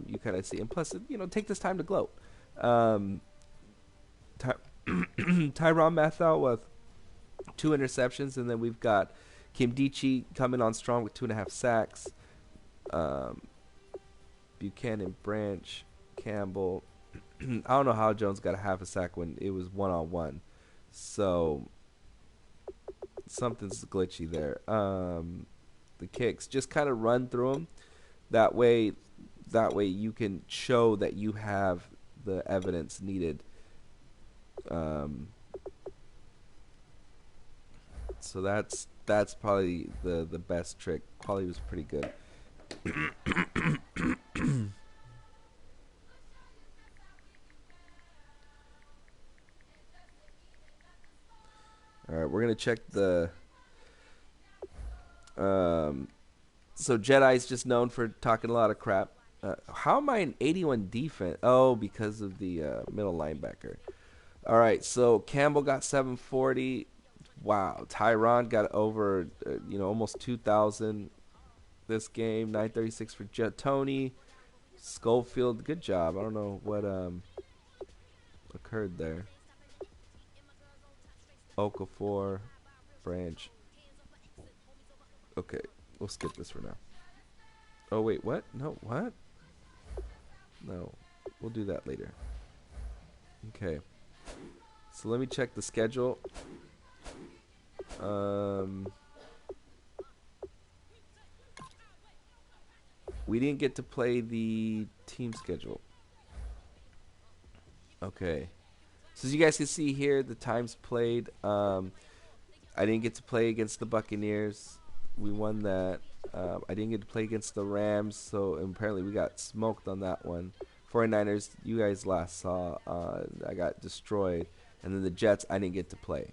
you kind of see. And plus, take this time to gloat. Tyron Matthau with 2 interceptions, and then we've got Kim Dichie coming on strong with 2.5 sacks. Buchanan, Branch, Campbell. I don't know how Jones got a half a sack when it was 1-on-1. So something's glitchy there. The kicks, just kind of run through them. That way you can show that you have the evidence needed. So that's probably the best trick. Quality was pretty good. All right, we're gonna check the. So Jedi's just known for talking a lot of crap. How am I an 81 defense? Oh, because of the middle linebacker. All right, so Campbell got 740. Wow, Tyron got over, almost 2,000 this game. 936 for Tony. Schofield, good job. I don't know what occurred there. Okafor, Branch. Okay, we'll skip this for now. Oh, wait, what? No, what? No, we'll do that later. Okay. So let me check the schedule. We didn't get to play the team schedule. Okay. So as you guys can see here, the times played. I didn't get to play against the Buccaneers. We won that. I didn't get to play against the Rams, so apparently we got smoked on that one. 49ers, you guys last saw, I got destroyed. And then the Jets, I didn't get to play.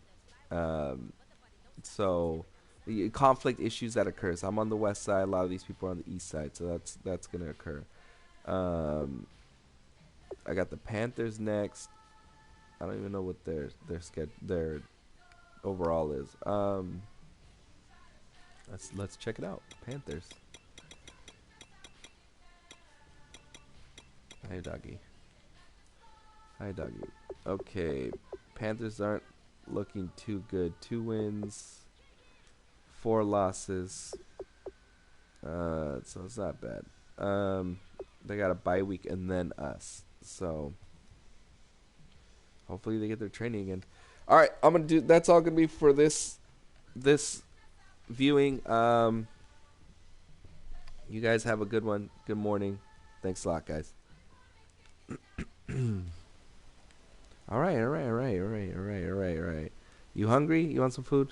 So the conflict issues that occurs. I'm on the west side. A lot of these people are on the east side, so that's going to occur. I got the Panthers next. I don't even know what their overall is. Let's check it out. Panthers. Hi, doggy. Hi, doggy. Okay, Panthers aren't looking too good. 2 wins, 4 losses. So it's not bad. They got a bye week and then us. So hopefully they get their training again. All right, I'm gonna do. That's all gonna be for this viewing. You guys have a good one. Good morning. Thanks a lot, guys. All right. You hungry? You want some food?